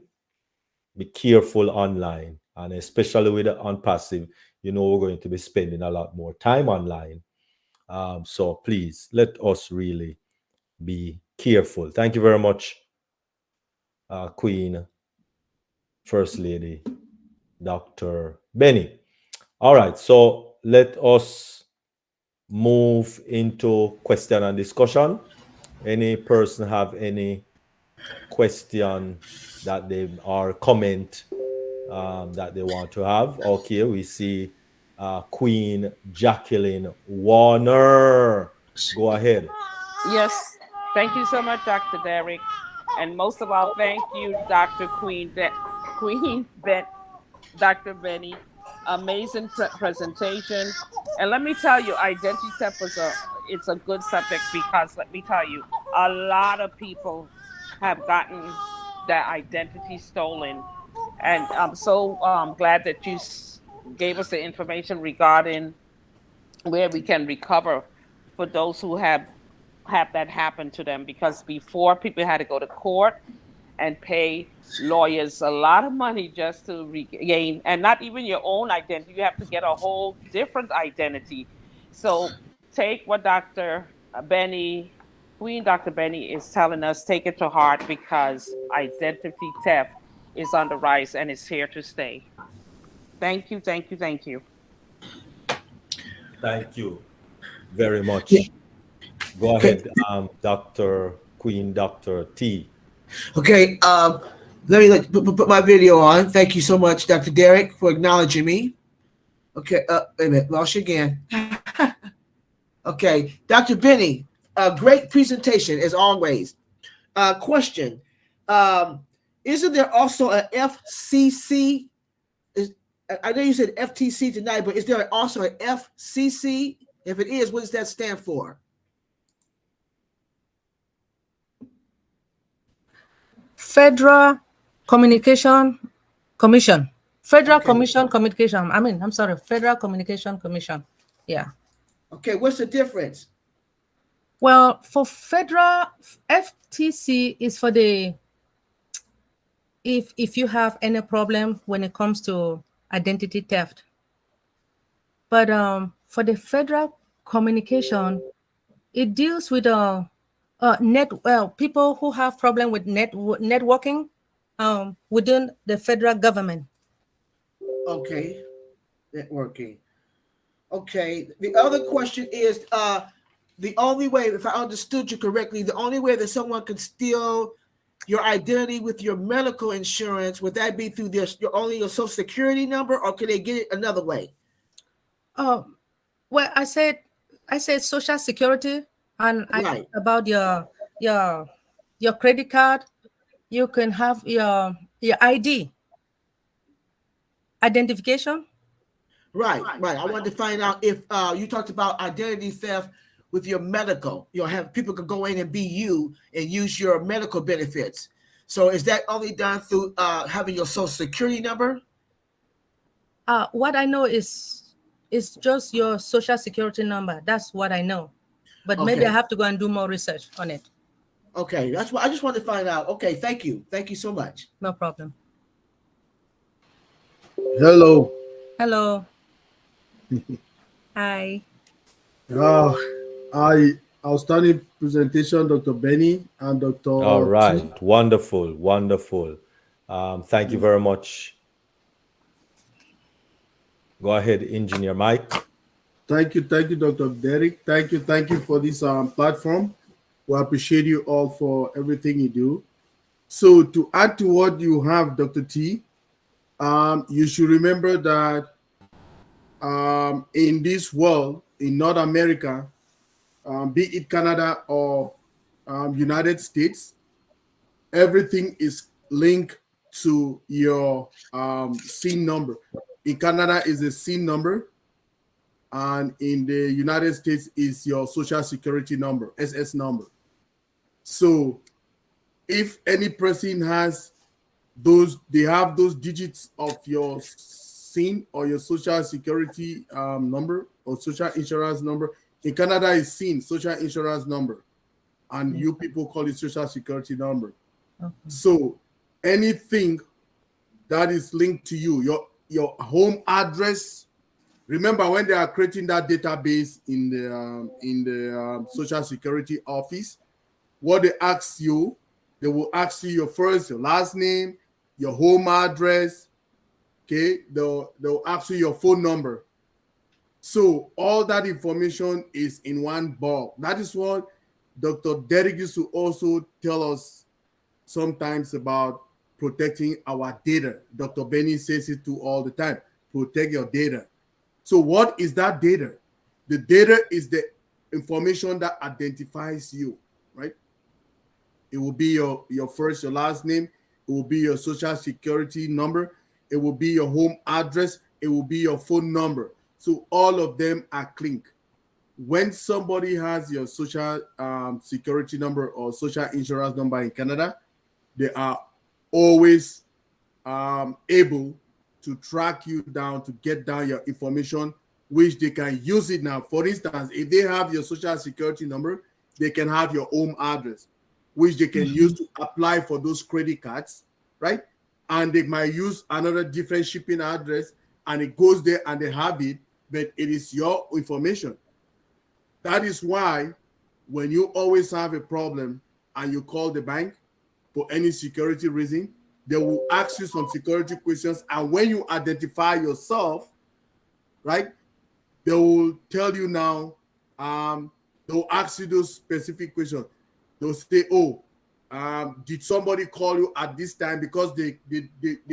Be careful online. And especially with the ONPASSIVE, we're going to be spending a lot more time online. So please, let us really be careful. Thank you very much, Queen First Lady Dr. Benny. All right, so let us move into question and discussion. Any person have any question that they or comment that they want to have? Okay, we see Queen Jacqueline Warner. Go ahead. Yes, thank you so much, Dr. Derek. And most of all, thank you, Dr. Dr. Benny. Amazing presentation. And let me tell you, identity theft it's a good subject because let me tell you, a lot of people have gotten their identity stolen And I'm so glad that you gave us the information regarding where we can recover for those who have that happen to them, because before people had to go to court and pay lawyers a lot of money just to regain, and not even your own identity, you have to get a whole different identity. So take what Dr. Benny, Queen Dr. Benny is telling us, take it to heart, because identity theft is on the rise and it's here to stay. Thank you, thank you, thank you. Thank you very much. Go ahead, Dr. Queen Dr. T. Okay, let me put my video on. Thank you so much, Dr. Derek, for acknowledging me. Okay, wait a minute, lost you again. Okay, Dr. Benny, great presentation as always. Question, isn't there also a FCC? I know you said FTC tonight, but is there also a FCC? If it is, what does that stand for? Federal Communication Commission. Federal Okay. Commission Communication. I'm sorry, Federal Communication Commission. Yeah. Okay, what's the difference? Well, for federal, FTC is for the if you have any problem when it comes to identity theft. But for the federal communication, it deals with people who have problem with networking within the federal government. Okay, networking. Okay, the other question is the only way, if I understood you correctly, the only way that someone can steal your identity with your medical insurance, would that be through your social security number, or can they get it another way? Well, I said social security, and I talked about your credit card. You can have your ID identification. Right. I wanted to find out if you talked about identity theft with your medical. You'll have people can go in and be you and use your medical benefits. So is that only done through having your social security number? What I know is just your social security number. That's what I know. But maybe I have to go and do more research on it. Okay, that's what I just wanted to find out. Okay, thank you. Thank you so much. No problem. Hello. Hello. Hi. Outstanding presentation, Dr. Benny and Dr. All right, T. wonderful. Thank you very much. Go ahead, Engineer Mike. Thank you, Dr. Derek. Thank you for this platform. We appreciate you all for everything you do. So to add to what you have, Dr. T, you should remember that in this world, in North America, be it Canada or United States, everything is linked to your SIN number. In Canada is a SIN number, and in the United States is your Social Security number, SS number. So if any person has they have those digits of your SIN or your Social Security number or Social Insurance number. In Canada is SIN, Social Insurance number, and you people call it Social Security number. Okay. So anything that is linked to you, your home address. Remember when they are creating that database in the Social Security office, what they ask you, they will ask you your last name, your home address. Okay, they'll ask you your phone number. So all that information is in one bulk. That is what Dr. Derek used to also tell us sometimes about protecting our data. Dr. Benny says it too all the time. Protect your data. So what is that data? The data is the information that identifies you, right? It will be your first, your last name. It will be your Social Security number. It will be your home address. It will be your phone number. So all of them are linked. When somebody has your Social Security number or Social Insurance number in Canada, they are always able to track you down, to get down your information, which they can use it now. For instance, if they have your social security number, they can have your home address, which they can use to apply for those credit cards, right? And they might use another different shipping address, and it goes there and they have it, but it is your information. That is why when you always have a problem and you call the bank for any security reason, they will ask you some security questions. And when you identify yourself, right, they will tell you now, they'll ask you those specific questions. They'll say, oh, did somebody call you at this time? Because they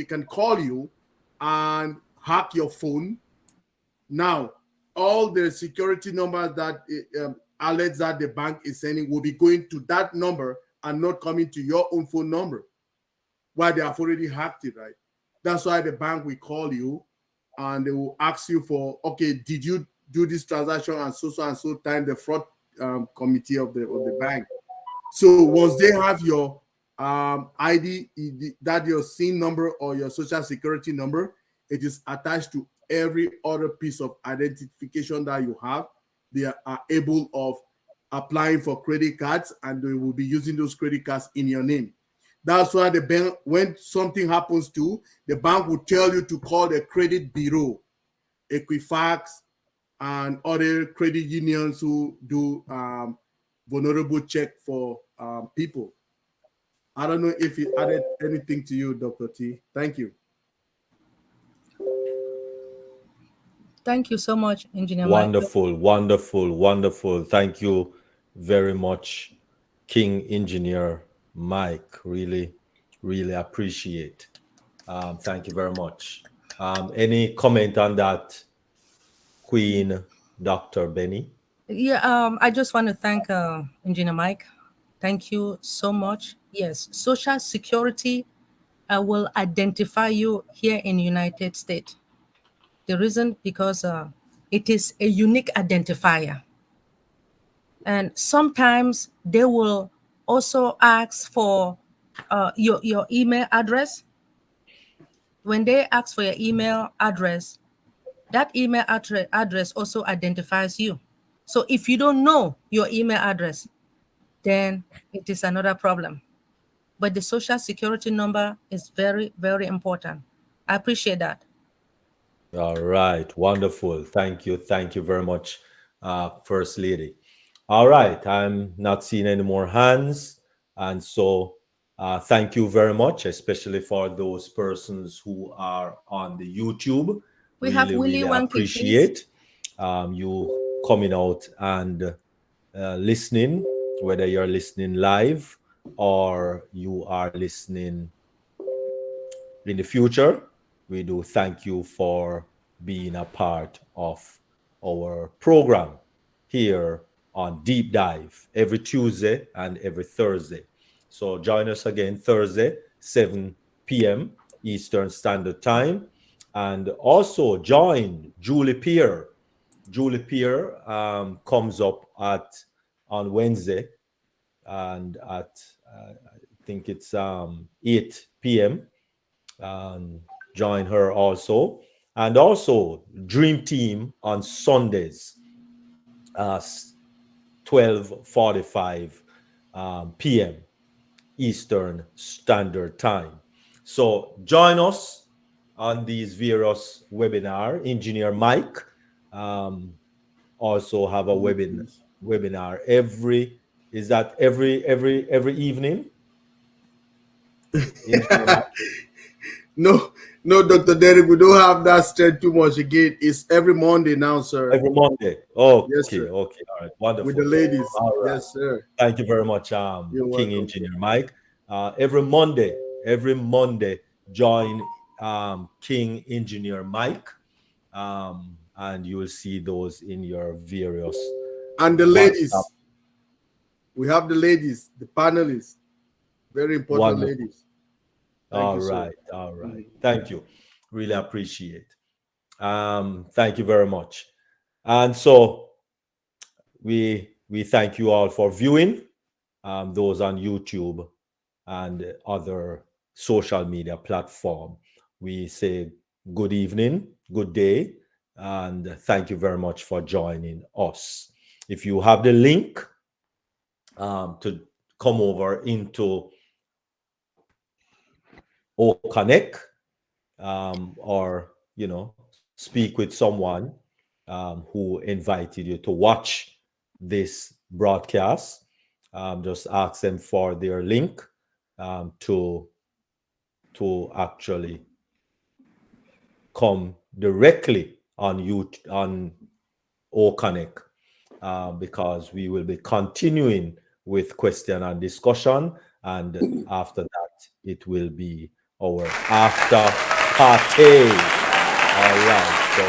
can call you and hack your phone. Now, all the security numbers that alerts that the bank is sending will be going to that number and not coming to your own phone number, while they have already hacked it, right? That's why the bank will call you and they will ask you for, okay, did you do this transaction and so time, the fraud committee of the bank. So once they have your ID, that your SIN number or your social security number, it is attached to every other piece of identification that you have. They are able of applying for credit cards, and they will be using those credit cards in your name. That's why the bank, when something happens to, the bank will tell you to call the credit bureau, Equifax, and other credit unions who do vulnerable check for people. I don't know if it added anything to you, Dr. T. Thank you. Thank you so much, Engineer Mike. Wonderful, wonderful, wonderful. Thank you very much, King Engineer Mike. Really, really appreciate. Thank you very much. Any comment on that, Queen Dr. Benny? Yeah, I just want to thank Engineer Mike. Thank you so much. Yes, Social Security will identify you here in the United States. The reason, because it is a unique identifier. And sometimes they will also ask for your email address. When they ask for your email address, that email address also identifies you. So if you don't know your email address, then it is another problem. But the social security number is very, very important. I appreciate that. All right, wonderful. Thank you. Thank you very much, First Lady. All right, I'm not seeing any more hands. And so thank you very much, especially for those persons who are on the YouTube. We have Willy really Wonky, appreciate you coming out and listening, whether you're listening live or you are listening in the future. We do thank you for being a part of our program here on Deep Dive every Tuesday and every Thursday. So join us again Thursday, 7 p.m. Eastern Standard Time. And also join Julie Peer. Julie Peer comes up on Wednesday and at I think it's 8 p.m. Join her also. And also Dream Team on Sundays, 12:45 p.m. Eastern Standard Time. So join us on these various webinar. Engineer Mike also have a webinar every evening? No, Dr. Derek, we don't have that straight too much again. It's every Monday now, sir. Every Monday. Oh, yes, okay, sir. okay, all right, wonderful. With the ladies. All right. Yes, sir. Thank you very much, King welcome. Engineer Mike. Every Monday, join King Engineer Mike, and you will see those in your various. And the ladies. We have the ladies, the panelists. Very important wonderful. Ladies. All right. Thank you. Really appreciate. Thank you very much. And so we thank you all for viewing, those on YouTube and other social media platform. we say good evening, good day, and thank you very much for joining us. If you have the link to come over into Connect, or speak with someone who invited you to watch this broadcast, just ask them for their link to actually come directly on YouTube, on OConnect, because we will be continuing with question and discussion, and after that it will be our after party. All right, so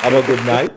have a good night.